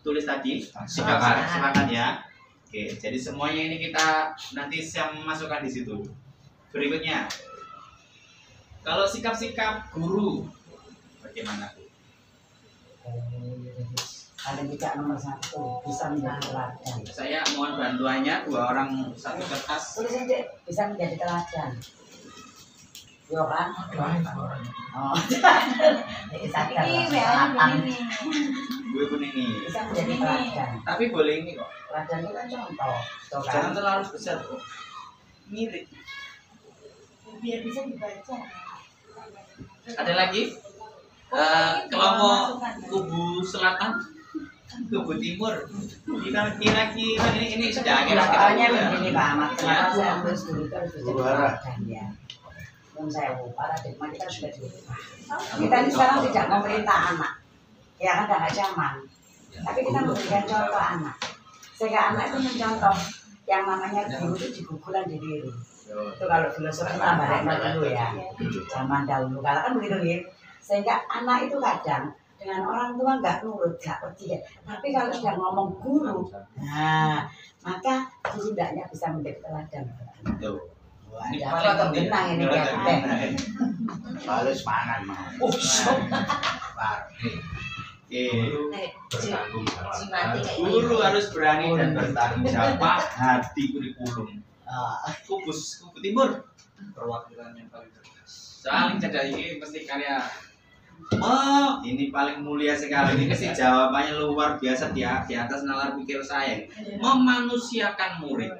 tulis tadi? Sepakat ya. Oke, jadi semuanya ini kita nanti saya masukkan di situ. Berikutnya, kalau sikap-sikap guru, bagaimana Bu? Paling tidak nomor 1 bisa menjadi teladan. Saya mohon bantuannya 2 orang 1 kertas. Tulis aja bisa menjadi teladan. Yo kan? Oh. Ini sadar. Ini gue pun ini. bisa menjadi teladan. Tapi boleh ini kok. Teladan itu kan contoh. Tuh kan? Jangan terlalu besar kok. Mirip. Biar bisa dibaca. Ada lagi? Kelompok kubu selatan, kubu timur. Kira-kira ini sudah soalnya begini Pak Ahmad, kenapa saya ambil studi itu harus bisa teladan ya. Menurut saya paradigma kita sudah diubah. Kita ini sekarang tidak memerintah anak, ya kan tidak zaman. Tapi kita memberikan contoh anak, sehingga anak itu mencontoh yang namanya guru itu di gugulan di diri. Itu kalau filosofi tambah dulu ya, zaman dahulu. Kalau kan begitu ya. Sehingga anak itu kadang dengan orang tua nggak nurut, nggak percaya. Tapi kalau sudah ngomong guru, nah maka guru tidaknya bisa menjadi teladan. Betul. Ini paling benang ini kayak Soalnya semangat mau. Guru harus berani dan bertanggung jawab. Hati kurikulum. Kubu timur. Perwakilan yang paling cerdas. Saling cerdas ini mesti karya. Oh, ini paling mulia sekali. Ini sih jawabannya luar biasa di atas nalar pikir saya. Memanusiakan murid.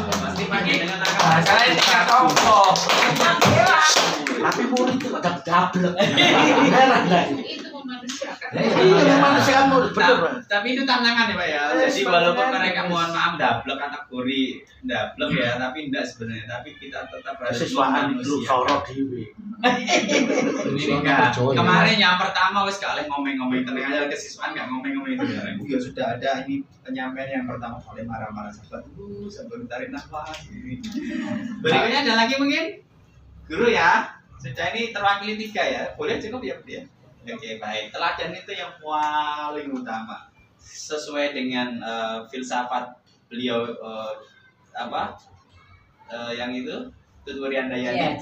Pasti pakai dengan bahasa ini tokoh. Tapi murid itu ada double. Itu memanusiakan. Memanusiakan murid, betul. Tapi itu tantangan ya Pak ya. Jadi walaupun mereka mohon maaf double kategori double ya, tapi tidak sebenarnya. Tapi kita tetap harus memanusiakan. Kemarin yang pertama wes gak ngomong-ngomong ternyata kesiswaan gak ngomong-ngomong itu ya sudah ada ini penyampaian yang pertama oleh marah-marah sahabat sambil tarik nafas ini. Berikutnya ada lagi mungkin guru ya, sudah ini terwakili 3 ya, boleh cukup ya Bu ya. Oke baik, teladan itu yang paling utama sesuai dengan filsafat beliau yang itu Tuturi Handayani.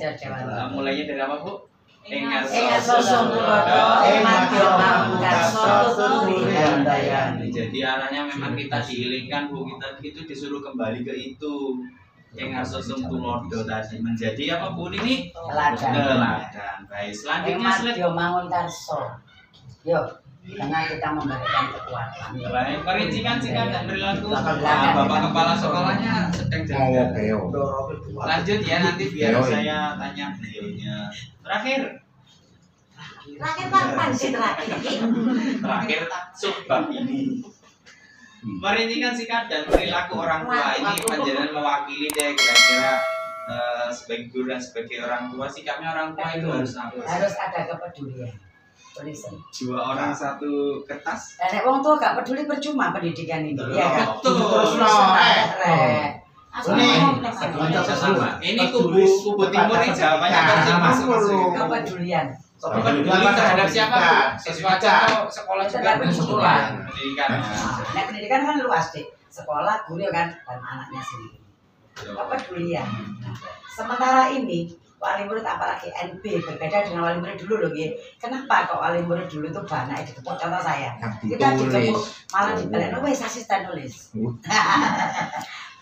Mulainya dari apa Bu? Engar sosong tulodo emadyo mangkat Tuturi Handayani. Jadi arahnya memang kita diilingkan Bu, kita itu disuruh kembali ke itu. Engar sosong tulodo tadi menjadi apa Bu ini? Teladan. Baik, selanjutnya emadyo mangun karso. Yuk, karena kita memberikan kekuatan. Baik, perincikan sikap dan perilaku. Bapak kepala sekolahnya sedang jaga. Lanjut ya, nanti biar saya tanya beliaunya. Terakhir kapan sih terakhir? Terakhir subbab ini. Merincikan sikap dan perilaku orang tua ini panjenengan mewakili deh kira-kira sebagai guru dan sebagai orang tua, sikapnya orang tua itu harus apa? Harus ada kepedulian. Tulisan. 2 orang 1 kertas. Nek wong tua gak peduli percuma pendidikan ini. Iya kan? Betul. Ini kubu timur ini jawabannya masing-masing. Kepedulian. Kepedulian terhadap siapa? Siswa atau sekolah juga? Sekolah. Pendidikan. Nah, pendidikan kan luas deh. Sekolah, guru kan dan anaknya sendiri. Kepedulian. Sementara ini wali murid apalagi NB berbeda dengan wali murid dulu loh ya. Kenapa kok wali murid dulu itu banyak dikepuk? Contoh saya, kita dikepuk malah dibalik wes asisten nulis.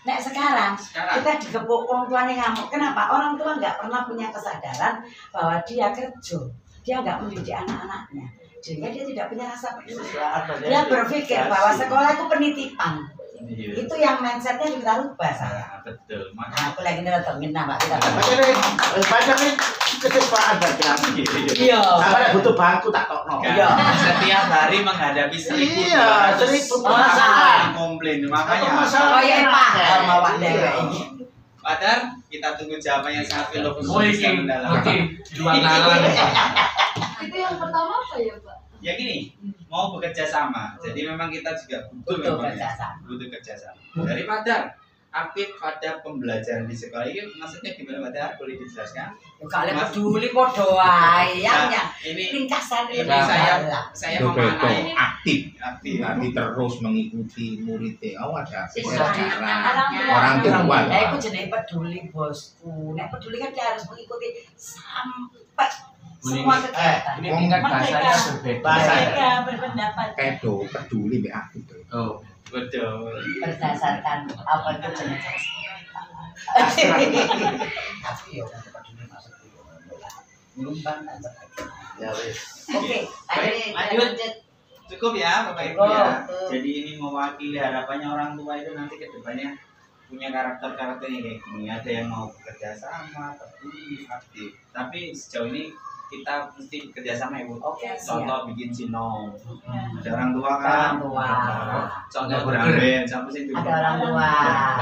Nek sekarang kita dikepuk orang tuanya ngamuk. Kenapa? Orang tua nggak pernah punya kesadaran bahwa dia kerja, dia nggak mendidik anak-anaknya, sehingga dia tidak punya rasa peduli. Dia berpikir bahwa sekolah itu penitipan. Itu yang mindsetnya kita rubah saya. Betul. Nah, aku lagi nonton nama kita. Baca nih kesempatan berkreasi. Iya. Kalau butuh bangku tak tokno. Iya. Setiap hari menghadapi 1.000 masalah komplain. Makanya Padahal kita tunggu jawabannya sangat filosofis dan mendalam. Itu yang pertama apa ya Pak? Ya gini. mau bekerja sama. Jadi memang kita juga butuh kerjasama. Daripada aktif pada pembelajaran di sekolah ini, maksudnya gimana Pak? Boleh dijelaskan? Kalian peduli podo ae ya. Ini ringkasan ini saya memaknai aktif terus mengikuti muridnya. Ada orang tua. Nah, itu jenenge peduli bosku. Nek peduli kan dia harus mengikuti sampai semua kegiatan. Ini tingkat bahasanya berbeda. Bahasanya berpendapat. Pedo peduli be aktif. Oh, betul. Berdasarkan apa itu jenis. Tapi ya kan peduli masuk nyumbang dan sebagainya. Ya wis. Oke, lanjut. Cukup ya Bapak Ibu ya. Jadi ini mewakili harapannya orang tua itu nanti ke depannya punya karakter-karakternya kayak gini. Ada yang mau bekerja sama, peduli, aktif. Tapi sejauh ini kita mesti bekerja sama ya Bu. Contoh bikin sinom. Ada orang tua kan. Contoh beramben sampai sih ada orang tua.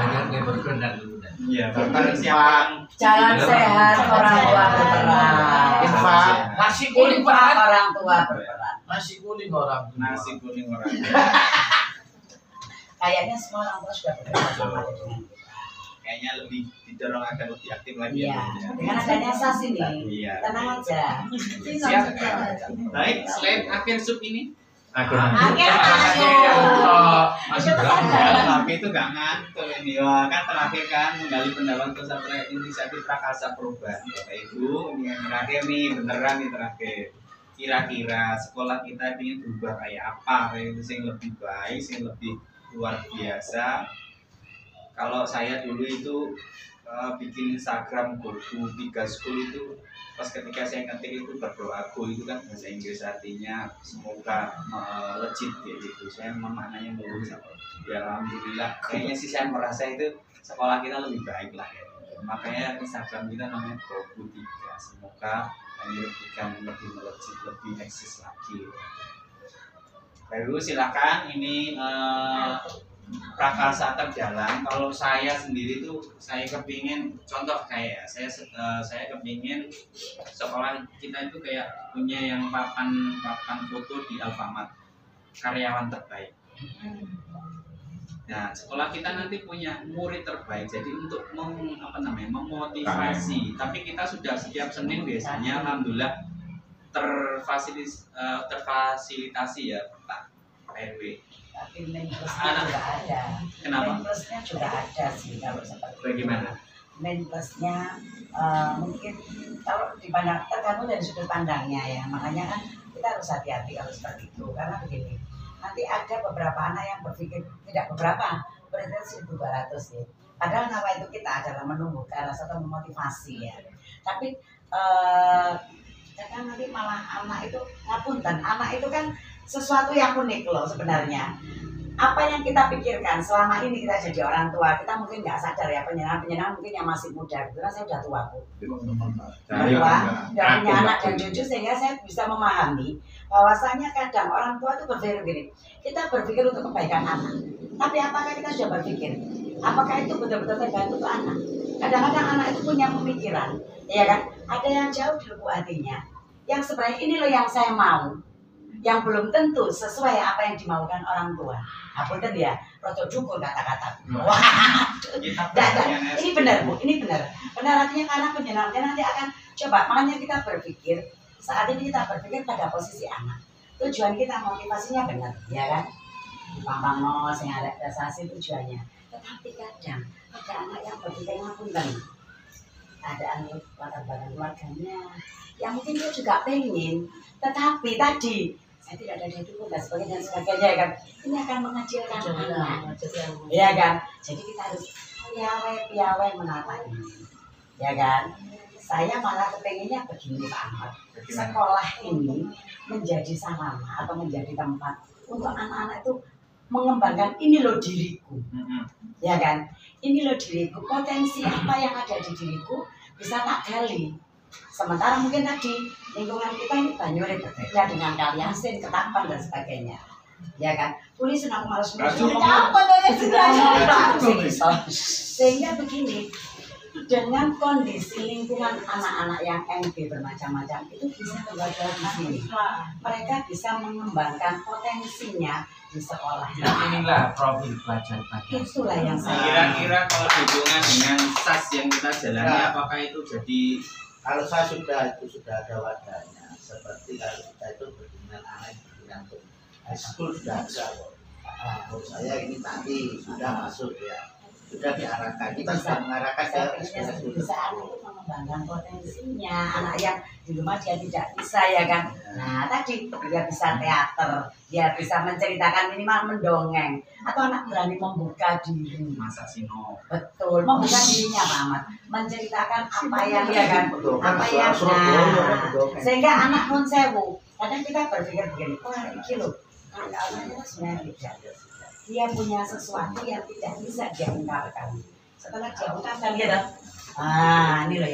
Banyak berkenan dulu. Iya, siapa jalan sehat orang tua berperan. Nasi kuning orang tua berperan. Nasi kuning orang tua. Kayaknya semua orang tua sudah bekerja sama dengan kayaknya lebih didorong agar lebih aktif lagi. Iya. Dengan adanya SAS ini. Iya. Tenang aja. Siap. Baik, selain akhir sub ini. Akhir tapi itu gak ngantuk ini. Wah, kan terakhir kan menggali pendapat pesantren inisiatif Prakasa Perubahan. Bapak Ibu, ini yang terakhir nih, beneran nih terakhir. Kira-kira sekolah kita ingin berubah kayak apa? Kayak itu yang lebih baik, yang lebih luar biasa. Kalau saya dulu itu bikin Instagram Go to 3 School itu pas ketika saya ngetik itu berdoa, go itu kan bahasa Inggris artinya semoga legit kayak gitu. Saya memaknanya mulus. Ya alhamdulillah kayaknya sih saya merasa itu sekolah kita lebih baik lah ya. Makanya Instagram kita namanya Go to 3. Semoga ini lebih melejit, lebih eksis lagi. Baru silakan ini Prakasa terjalan. Kalau saya sendiri tuh saya kepingin contoh kayak saya kepingin sekolah kita itu kayak punya yang papan foto di Alfamart karyawan terbaik. Nah, sekolah kita nanti punya murid terbaik. Jadi untuk memotivasi. Tapi kita sudah setiap Senin biasanya alhamdulillah terfasilitasi ya Pak RW. Tapi main plusnya juga ada. Kenapa? Main plusnya juga ada sih kalau seperti bagaimana? Main plusnya mungkin kalau dipandang tergantung dari sudut pandangnya ya. Makanya kan kita harus hati-hati kalau seperti itu. Karena begini, nanti ada beberapa anak yang berpikir tidak beberapa berarti 1.200 ya. Padahal nama itu kita adalah menumbuhkan rasa atau memotivasi ya. Tapi kadang nanti malah anak itu ngapunten. Anak itu kan sesuatu yang unik loh sebenarnya. Apa yang kita pikirkan selama ini kita jadi orang tua, kita mungkin nggak sadar ya penyenangan mungkin yang masih muda. Karena saya udah tua Bu. Dan punya anak dan cucu sehingga saya bisa memahami bahwasanya kadang orang tua itu berpikir begini. Kita berpikir untuk kebaikan anak. Tapi apakah kita sudah berpikir? Apakah itu betul-betul tergantung untuk anak? Kadang-kadang anak itu punya pemikiran, ya kan? Ada yang jauh di lubuk hatinya. Yang sebenarnya ini loh yang saya mau. Yang belum tentu sesuai apa yang dimaukan orang tua. Apa itu dia? Roto dukur kata-kata. Wah, ini benar Bu, ini benar. Benar artinya karena penyenangkan nanti akan coba. Makanya kita berpikir saat ini kita berpikir pada posisi anak. Tujuan kita motivasinya benar, ya kan? Pampang no, sing arek prestasi tujuannya. Tetapi kadang ada anak yang berpikir ngapunten. Ada anak latar belakang keluarganya yang mungkin dia juga pengen, tetapi tadi saya tidak ada dukung dan sebagainya kan ini akan mengecilkan anak, ya kan? Jadi kita harus piawai menata ini, ya kan? Saya malah kepengennya begini Pak Ahmad, sekolah ini menjadi sarana atau menjadi tempat untuk anak-anak itu mengembangkan ini loh diriku, ya kan? Ini loh diriku, potensi apa yang ada di diriku bisa tak gali. Sementara mungkin tadi lingkungan kita ini banyak berbeda dengan Kaliasin, Ketapang dan sebagainya, ya kan? Tulis aku malas nulis, sehingga begini, dengan kondisi lingkungan anak-anak yang NB bermacam-macam itu bisa belajar di sini. Mereka bisa mengembangkan potensinya di sekolah. Inilah profil pelajar pada. Itulah yang saya kira-kira kalau hubungan dengan SAS yang kita jalani, apakah itu jadi? Kalau saya sudah ada wadahnya. Seperti kalau kita itu berhubungan anak dengan high school sudah ada. Menurut saya ini tadi sudah masuk ya. Sudah diarahkan, kita sudah mengarahkan ke bisa anak itu mengembangkan potensinya. Anak yang di rumah dia tidak bisa ya kan. Nah tadi dia bisa teater, dia bisa menceritakan minimal mendongeng, atau anak berani membuka diri. Masa sino. Betul, membuka dirinya Pak Ahmad, menceritakan apa yang dia kan, apa yang sehingga anak pun sewu. Kadang kita berpikir begini, wah ini loh, anak-anaknya sebenarnya tidak. Dia punya sesuatu yang tidak bisa dia ungkapkan. Setelah dia ungkapkan gitu, ini loh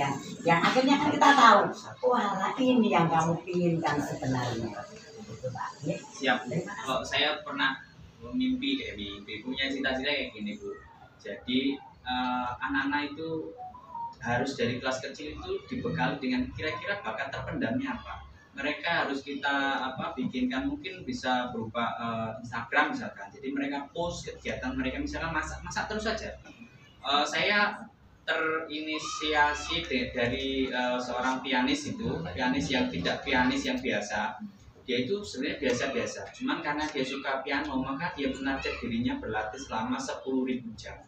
yang akhirnya kan kita tahu, wah ini yang kamu inginkan sebenarnya. Itu Pak. Siap. Kalau saya pernah mimpi punya cita-cita kayak gini Bu. Jadi anak-anak itu harus dari kelas kecil itu dibekali dengan kira-kira bakat terpendamnya apa. Mereka harus kita bikinkan, mungkin bisa berupa Instagram misalkan. Jadi mereka post kegiatan mereka, misalkan masak terus saja. Saya terinisiasi dari seorang pianis yang tidak pianis yang biasa. Dia itu sebenarnya biasa-biasa. Cuman karena dia suka piano, maka dia menarget dirinya berlatih selama 10.000 jam.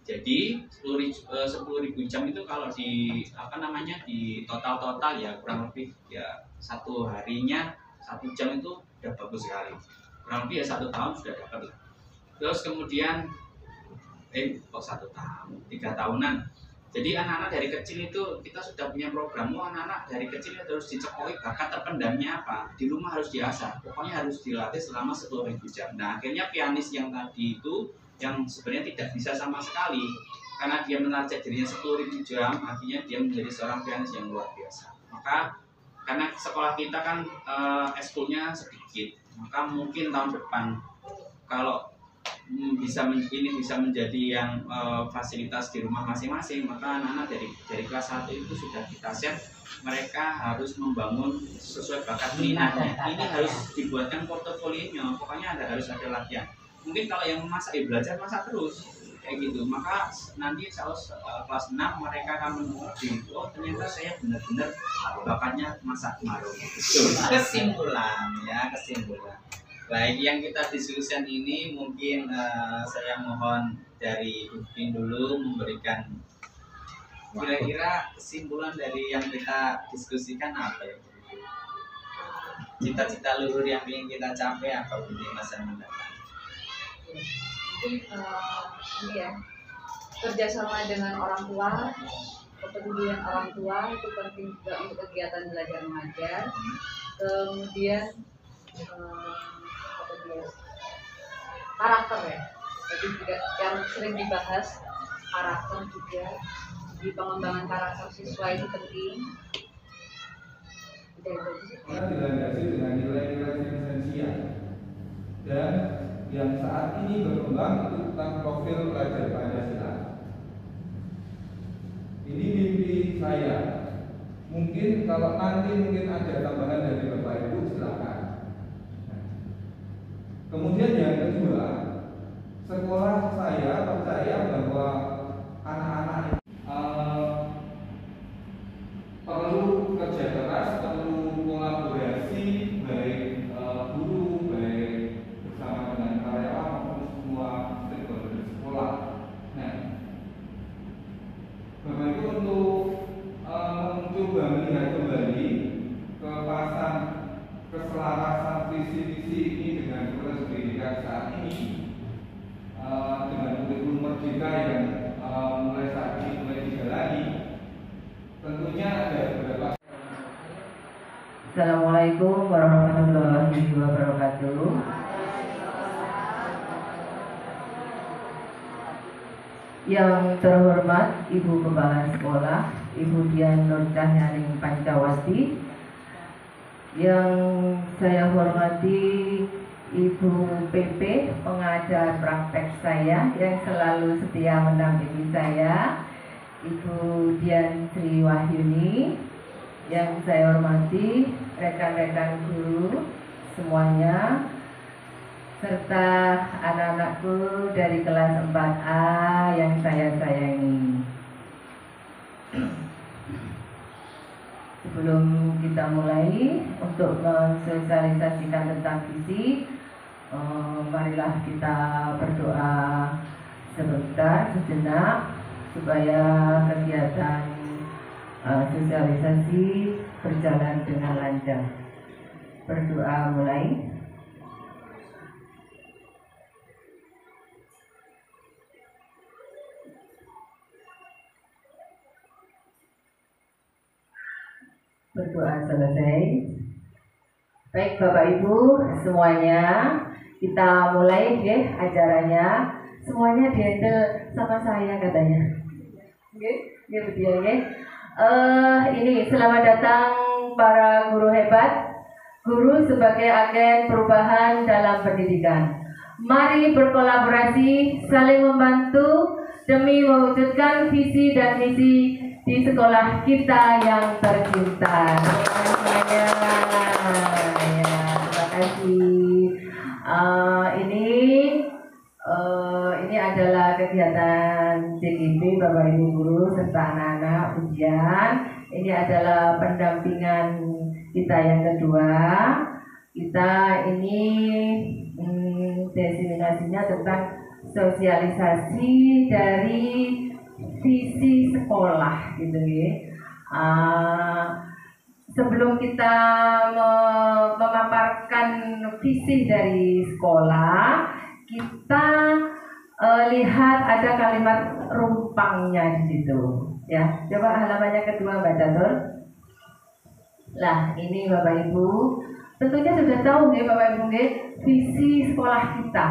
Jadi 10.000 jam itu kalau di di total ya kurang lebih ya satu harinya 1 jam itu udah bagus sekali. Kurang lebih ya 1 tahun sudah dapat. Terus kemudian 1 tahun, 3 tahunan. Jadi anak-anak dari kecil itu kita sudah punya program. Anak-anak dari kecil harus dicekoi bakat terpendamnya apa. Di rumah harus diasah. Pokoknya harus dilatih selama 10.000 jam. Nah akhirnya pianis yang tadi itu yang sebenarnya tidak bisa sama sekali, karena dia menarget dirinya 10.000 jam, akhirnya dia menjadi seorang pianis yang luar biasa. Maka karena sekolah kita kan ekskulnya sedikit, maka mungkin tahun depan kalau bisa menjadi yang fasilitas di rumah masing-masing, maka anak-anak dari kelas 1 itu sudah kita set, mereka harus membangun sesuai bakat minatnya. Ini harus dibuatkan portofolionya, pokoknya harus ada latihan. Mungkin kalau yang memasak belajar masak terus kayak gitu, maka nanti kalau kelas 6 mereka akan menemukan, oh ternyata saya benar-benar bakatnya masak marung. Kesimpulan. Baik, yang kita diskusikan ini mungkin saya mohon dari Upin dulu memberikan kira-kira kesimpulan dari yang kita diskusikan apa ya? Cita-cita luhur yang ingin kita capai apa di masa mendatang? Mungkin ini ya, kerjasama dengan orang tua, kepedulian orang tua itu penting juga untuk kegiatan belajar mengajar. Kemudian karakter ya, jadi juga yang sering dibahas karakter juga, di pengembangan karakter siswa itu penting. Dilandasi dengan nilai-nilai esensial dan yang saat ini berkembang itu tentang profil pelajar Pancasila. Ini mimpi saya. Mungkin kalau nanti ada tambahan dari Bapak Ibu silakan. Kemudian yang kedua, sekolah saya percaya bahwa anak-anak perlu kerja keras, perlu kolaborasi baik guru, baik bersama dengan karyawan maupun semua stakeholder sekolah. Nah, Bapak Ibu untuk mencoba melihat kembali kepasan keselarasan visi-visi ini dengan proses pendidikan saat ini, dengan kurikulum merdeka yang mulai saat ini mulai dijalani. Tentunya ada beberapa. Assalamualaikum warahmatullahi wabarakatuh. Yang terhormat Ibu Kepala Sekolah, Ibu Dian Nur Cahyaning Pancawati. Yang saya hormati Ibu PP, pengajar praktek saya yang selalu setia mendampingi saya. Ibu Dian Sri Wahyuni, yang saya hormati rekan-rekan guru semuanya, serta anak-anakku dari kelas 4A yang saya sayangi. Sebelum kita mulai untuk mensosialisasikan tentang visi, marilah kita berdoa sejenak supaya kegiatan sosialisasi berjalan dengan lancar. Berdoa mulai. Berdoa selesai. Baik Bapak Ibu semuanya, kita mulai deh acaranya. Semuanya dihandle sama saya katanya. Oke, ini selamat datang para guru hebat, guru sebagai agen perubahan dalam pendidikan. Mari berkolaborasi, saling membantu demi mewujudkan visi dan misi di sekolah kita yang tercinta. Semuanya, ya, terima kasih. Ini adalah kegiatan CGP Bapak Ibu guru serta anak-anak ujian. Ini adalah pendampingan kita yang kedua. Kita ini desiminasinya tentang sosialisasi dari visi sekolah gitu ya. Sebelum kita memaparkan visi dari sekolah, kita lihat ada kalimat rumpangnya di situ. Ya, coba halamannya kedua Mbak Catur. Lah, ini Bapak Ibu, tentunya sudah tahu ya Bapak Ibu ya, visi sekolah kita.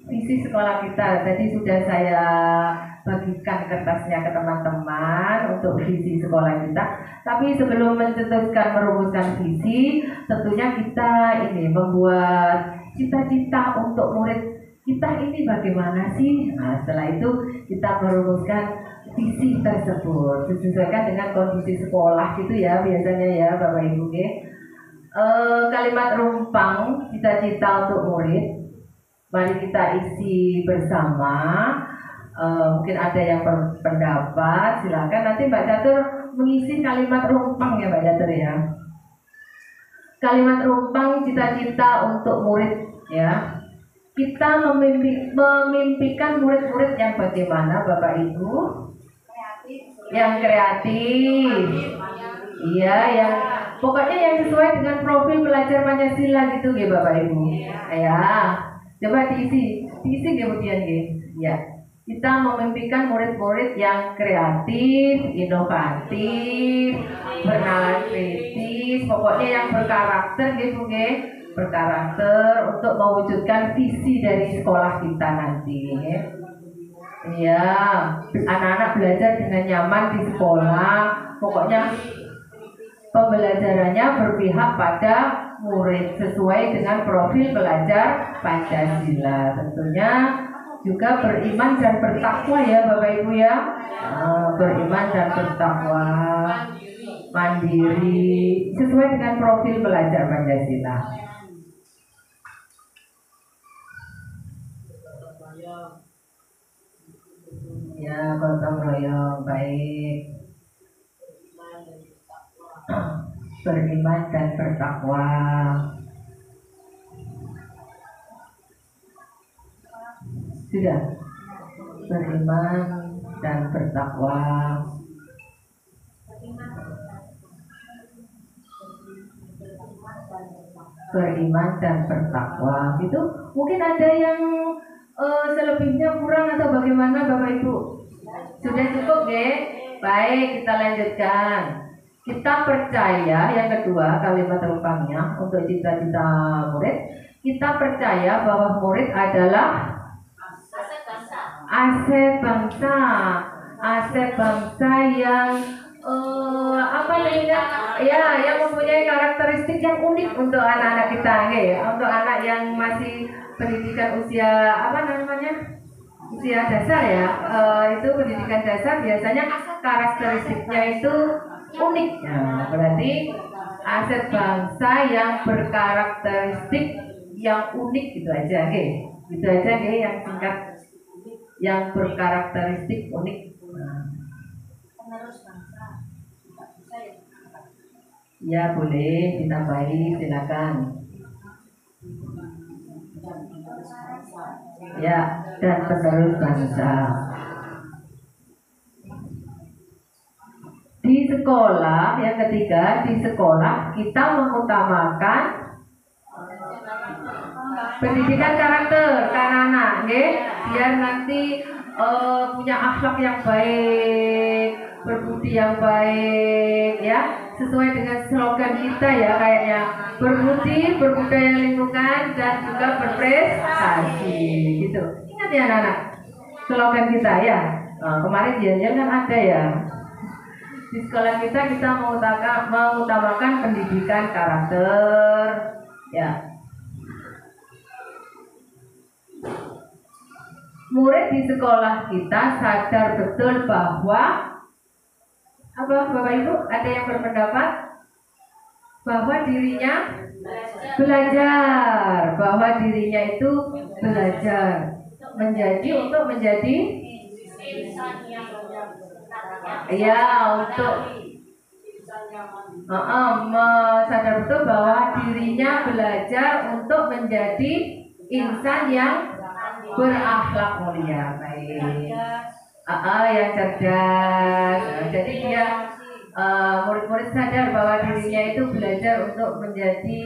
Visi sekolah kita tadi sudah saya bagikan kertasnya ke teman-teman untuk visi sekolah kita. Tapi sebelum mencetuskan merumuskan visi, tentunya kita ini membuat cita-cita untuk murid kita ini bagaimana sih? Nah, setelah itu kita merumuskan visi tersebut disesuaikan dengan kondisi sekolah gitu ya biasanya ya Bapak Ibu ya. Kalimat rumpang cita-cita untuk murid, mari kita isi bersama. Mungkin ada yang berpendapat, silakan nanti Mbak Catur mengisi kalimat rumpang ya Mbak Catur ya. Kalimat rumpang cita-cita untuk murid ya. Kita memimpikan murid-murid yang bagaimana Bapak Ibu? Yang kreatif. Iya, yang pokoknya yang sesuai dengan profil pelajar Pancasila gitu ya Bapak Ibu. Ya. Coba diisi kemudian ya. Kita memimpikan murid-murid yang kreatif, inovatif, bernalar kritis, pokoknya yang berkarakter gitu ya. Berkarakter untuk mewujudkan visi dari sekolah kita nanti. Ya, anak-anak belajar dengan nyaman di sekolah. Pokoknya pembelajarannya berpihak pada murid sesuai dengan profil pelajar Pancasila. Tentunya juga beriman dan bertakwa ya Bapak Ibu ya. Beriman dan bertakwa, mandiri sesuai dengan profil pelajar Pancasila. Ya, gotong royong baik, beriman dan bertakwa. Sudah, beriman dan bertakwa. Beriman dan bertakwa. Itu mungkin ada yang selebihnya kurang atau bagaimana Bapak Ibu? Sudah cukup ya? Baik, kita lanjutkan. Kita percaya, yang kedua kalimat rumpangnya untuk cita-cita murid, kita percaya bahwa murid adalah aset bangsa. Aset bangsa yang yang mempunyai karakteristik yang unik untuk anak-anak kita ya. Untuk anak yang masih pendidikan usia usia dasar ya, itu pendidikan dasar biasanya karakteristiknya itu unik. Nah, berarti aset bangsa yang berkarakteristik yang unik gitu aja, oke? Gitu aja, oke? Yang singkat, yang berkarakteristik unik. Ya boleh ditambahi, silakan. Ya, dan penerus bangsa. Di sekolah, yang ketiga, di sekolah kita mengutamakan pendidikan karakter anak-anak, biar nanti punya akhlak yang baik, berbudi yang baik, ya, sesuai dengan slogan kita ya, kayaknya berbudi, berbudaya lingkungan, dan juga berprestasi, gitu. Ingat ya anak-anak, slogan kita ya. Kemarin janjian kan ada ya. Di sekolah kita mengutamakan pendidikan karakter, ya. Murid di sekolah kita sadar betul bahwa apa, Bapak Ibu, ada yang berpendapat bahwa dirinya belajar, bahwa dirinya itu belajar untuk menjadi ya, untuk sadar betul bahwa dirinya belajar untuk menjadi insan yang berakhlak mulia, baik, yang cerdas. Jadi dia murid-murid sadar bahwa dirinya itu belajar untuk menjadi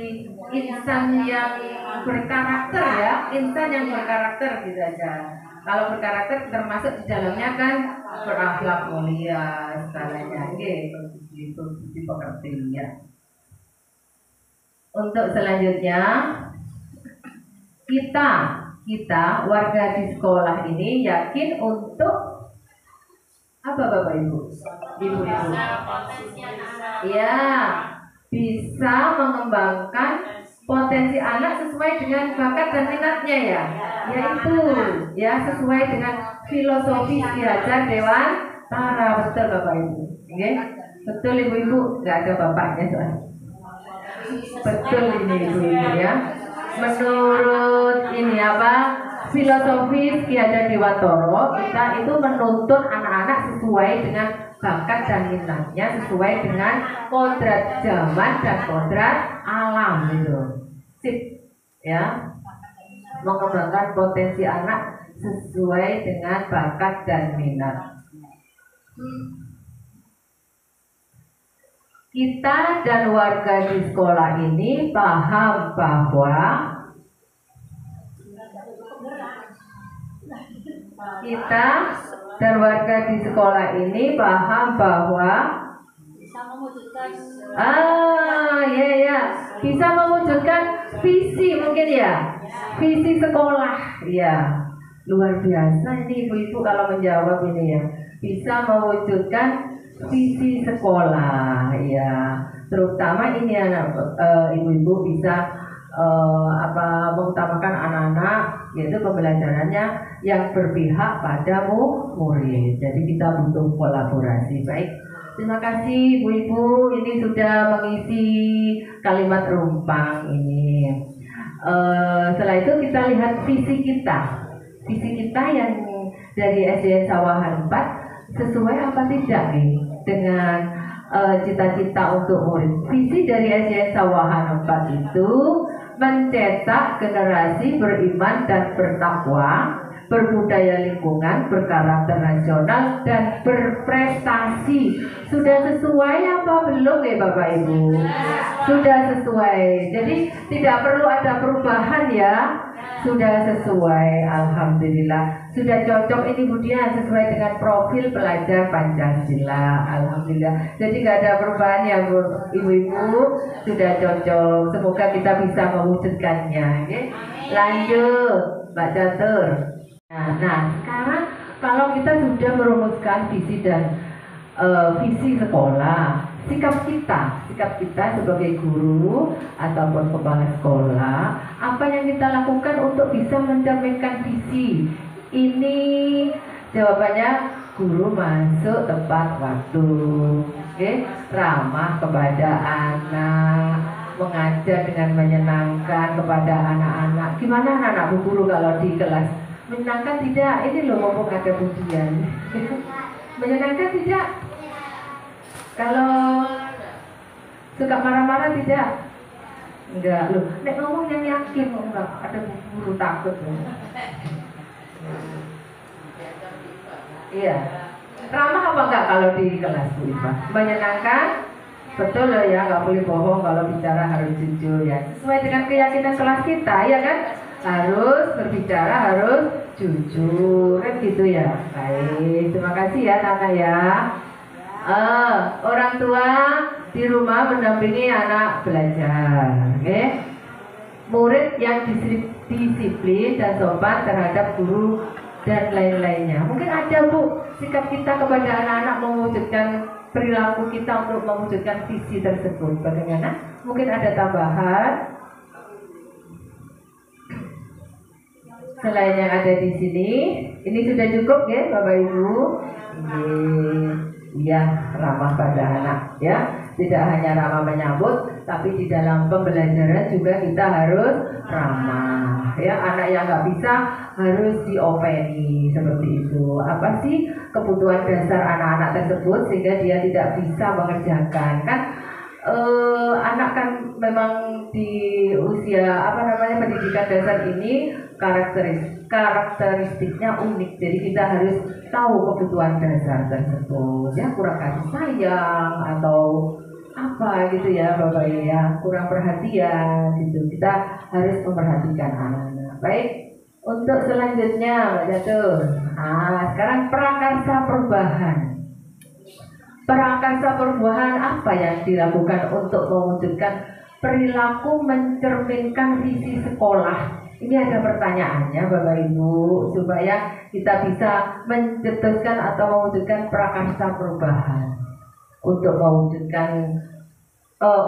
insan yang berkarakter, ya, insan yang berkarakter gitu aja. Kalau berkarakter termasuk di dalamnya kan berakhlak mulia segalanya, itu dipengerti ya. Untuk selanjutnya kita warga di sekolah ini yakin untuk apa, Bapak Ibu? Ibu-ibu. Ya, bisa mengembangkan potensi anak sesuai dengan bakat dan minatnya ya. Yaitu ya, sesuai dengan filosofi Ki Hajar Dewantara. Betul Bapak Ibu. Oke? Betul Ibu-ibu, nggak ada bapaknya soalnya. Betul ini Ibu-ibu ya. Menurut ini apa, filosofi Ki Hajar Dewantara, kita itu menuntut anak-anak sesuai dengan bakat dan minatnya, sesuai dengan kodrat zaman dan kodrat alam gitu. Sip, ya, mengembangkan potensi anak sesuai dengan bakat dan minat. Kita dan warga di sekolah ini paham bahwa kita dan warga di sekolah ini paham bahwa bisa mewujudkan visi, mungkin ya, visi sekolah, ya, luar biasa ini ibu-ibu kalau menjawab ini ya, bisa mewujudkan visi sekolah, ya, terutama ini anak ibu-ibu bisa mengutamakan anak-anak, yaitu pembelajarannya yang berpihak pada murid. Jadi kita butuh kolaborasi. Baik, terima kasih ibu-ibu, ini sudah mengisi kalimat rumpang ini. Setelah itu kita lihat visi kita yang dari SDN Sawahan 4 sesuai apa tidak nih dengan cita-cita untuk murid. Visi dari SDN Sawahan 4 itu mencetak generasi beriman dan bertakwa, berbudaya lingkungan, berkarakter nasional, dan berprestasi. Sudah sesuai apa belum ya Bapak Ibu? Sudah sesuai. Jadi tidak perlu ada perubahan ya. Sudah sesuai, alhamdulillah. Sudah cocok ini Bu Dian, sesuai dengan profil pelajar Pancasila, alhamdulillah. Jadi nggak ada perubahan ya Bu, ibu-ibu, sudah cocok. Semoga kita bisa mewujudkannya. Okay? Lanjut, Mbak Catur. Nah, sekarang kalau kita sudah merumuskan visi dan visi sekolah, sikap kita sebagai guru ataupun kepala sekolah, apa yang kita lakukan untuk bisa mencerminkan visi Ini jawabannya guru masuk tepat waktu, ramah kepada anak, mengajar dengan menyenangkan kepada anak-anak. Gimana anak-anak Bu Guru kalau di kelas? Menyenangkan tidak? Ini loh mumpung ada pujian. Menyenangkan tidak? Kalau suka marah-marah tidak? Enggak loh. Nek ngomong yang yakin, enggak ada Bu Guru takut loh. Iya. Ramah apa enggak kalau di kelas Bu Ipa? Menyenangkan? Betul loh ya, nggak boleh bohong kalau bicara harus jujur ya. Sesuai dengan keyakinan kelas kita ya kan? Harus berbicara, harus jujur kan gitu ya. Baik, terima kasih ya Nana ya. Orang tua di rumah mendampingi anak belajar, oke? Murid yang disiplin dan sopan terhadap guru dan lain-lainnya. Mungkin ada Bu, sikap kita kepada anak-anak mewujudkan perilaku kita untuk mewujudkan visi tersebut. Bagaimana? Mungkin ada tambahan selain yang ada di sini. Ini sudah cukup ya Bapak Ibu. Iya, ramah pada anak ya. Tidak hanya ramah menyambut, tapi di dalam pembelajaran juga kita harus ramah ya. Anak yang nggak bisa harus diopeni seperti itu. Apa sih kebutuhan dasar anak-anak tersebut sehingga dia tidak bisa mengerjakan kan? Anak kan memang di usia pendidikan dasar ini karakteristiknya unik. Jadi kita harus tahu kebutuhan dasar tersebut ya, kurang kasih sayang atau apa gitu ya Bapak ya, kurang perhatian gitu. Kita harus memperhatikan anak-anak. Baik, untuk selanjutnya Mbak Jatuh. Sekarang prakarsa perubahan. Prakarsa perubahan apa yang dilakukan untuk mewujudkan perilaku mencerminkan visi sekolah? Ini ada pertanyaannya Bapak Ibu, supaya kita bisa mencetuskan atau mewujudkan prakarsa perubahan untuk mewujudkan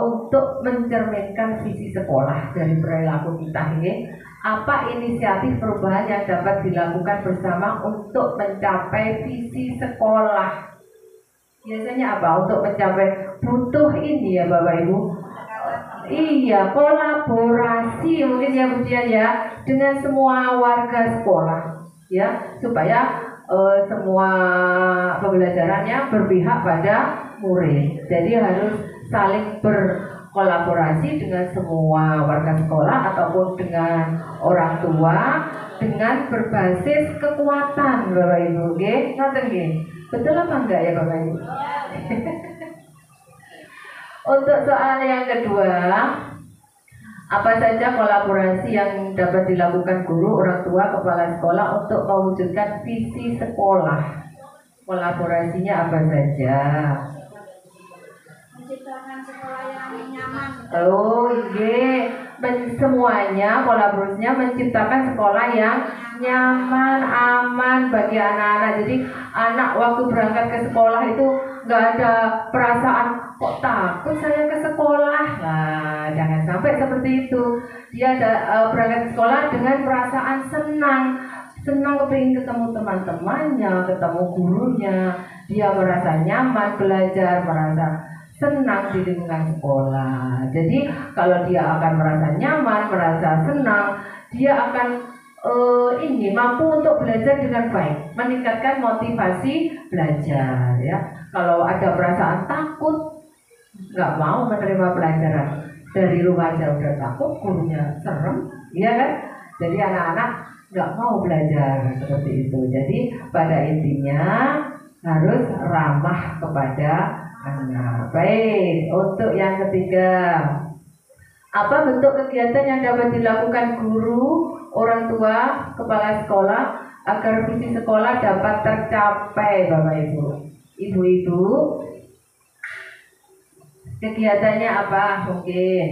untuk mencerminkan visi sekolah dari perilaku kita ini. Apa inisiatif perubahan yang dapat dilakukan bersama untuk mencapai visi sekolah? Biasanya apa untuk mencapai? Butuh ini ya Bapak Ibu. Iya, kolaborasi mungkin ya Budian ya dengan semua warga sekolah ya, supaya semua pembelajarannya berpihak pada murid. Jadi harus saling berkolaborasi dengan semua warga sekolah ataupun dengan orang tua dengan berbasis kekuatan Bapak Ibu. Ngoten nggih. Betul apa enggak ya Bapak Ibu? Untuk soal yang kedua, apa saja kolaborasi yang dapat dilakukan guru, orang tua, kepala sekolah untuk mewujudkan visi sekolah? Kolaborasinya apa saja? Menciptakan sekolah yang nyaman. Oh iya, semuanya kolaborasinya menciptakan sekolah yang nyaman, aman bagi anak-anak. Jadi anak waktu berangkat ke sekolah itu nggak ada perasaan kok takut saya ke sekolah. Nah, jangan sampai seperti itu. Dia berangkat ke sekolah dengan perasaan senang kepingin ketemu teman-temannya, ketemu gurunya. Dia merasa nyaman belajar, merasa senang di lingkungan sekolah. Jadi kalau dia akan merasa nyaman, merasa senang, dia akan mampu untuk belajar dengan baik, meningkatkan motivasi belajar ya. Kalau ada perasaan takut, nggak mau menerima pelajaran, dari rumah aja udah takut, gurunya serem, iya kan? Jadi anak-anak nggak mau belajar seperti itu. Jadi pada intinya harus ramah kepada anak. Baik, untuk yang ketiga, apa bentuk kegiatan yang dapat dilakukan guru, orang tua, kepala sekolah agar visi sekolah dapat tercapai Bapak Ibu? Ibu-ibu, kegiatannya apa mungkin?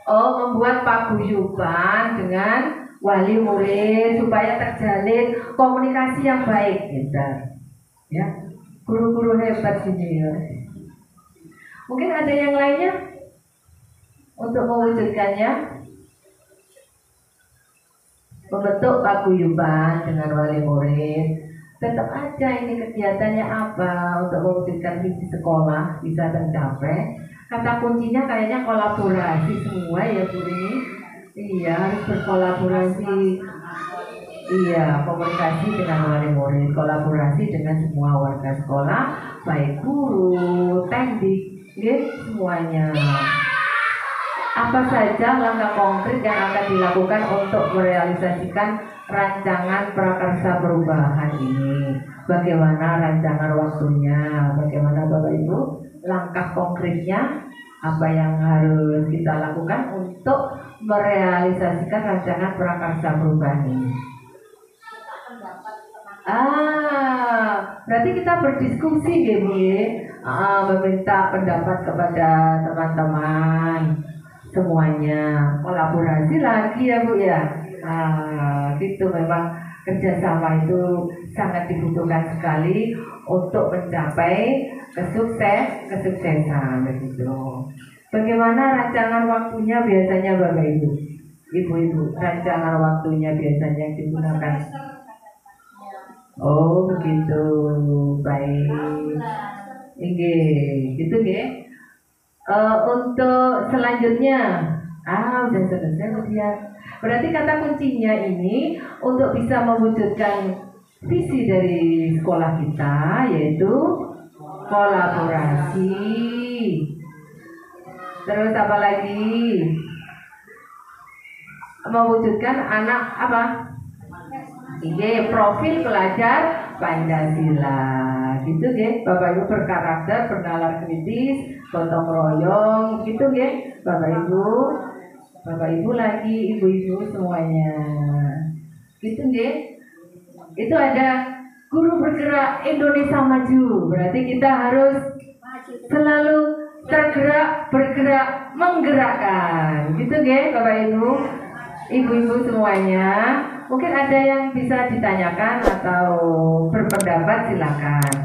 Membuat paguyuban dengan wali murid supaya terjalin komunikasi yang baik gitu. Ya, guru-guru hebat sini ya. Mungkin ada yang lainnya untuk mewujudkannya? membentuk paguyuban dengan wali murid. Tetap aja ini kegiatannya apa untuk mewujudkan visi sekolah bisa tercapai. Kata kuncinya kayaknya kolaborasi semua ya Bu ini. Iya, harus berkolaborasi. Iya, komunikasi dengan wali murid, kolaborasi dengan semua warga sekolah, baik guru, teknik, semuanya. Apa saja langkah konkret yang akan dilakukan untuk merealisasikan rancangan prakarsa perubahan ini? Bagaimana rancangan waktunya? Bagaimana Bapak Ibu? Langkah konkretnya apa yang harus kita lakukan untuk merealisasikan rancangan prakarsa perubahan ini? Berarti kita berdiskusi ya Bu ya, meminta pendapat kepada teman-teman semuanya, kolaborasi lagi ya Bu ya. Gitu memang kerjasama itu sangat dibutuhkan sekali untuk mencapai kesuksesan begitu. Bagaimana rancangan waktunya biasanya Bapak Ibu, Ibu-ibu, rancangan waktunya biasanya yang digunakan? Oh begitu, baik. Oke, gitu ya. Untuk selanjutnya, udah selesai kemudian. Berarti kata kuncinya ini untuk bisa mewujudkan visi dari sekolah kita yaitu kolaborasi. Terus apa lagi? Mewujudkan anak apa? Iya, profil pelajar Pancasila. Gitu ya, Bapak Ibu berkarakter, bernalar kritis, gotong royong, gitu ya, Bapak Ibu lagi, ibu-ibu semuanya. Gitu ya. Itu ada guru bergerak Indonesia maju. Berarti kita harus selalu tergerak, bergerak, menggerakkan. Gitu ya, Bapak Ibu, ibu-ibu semuanya. Mungkin ada yang bisa ditanyakan atau berpendapat, silakan.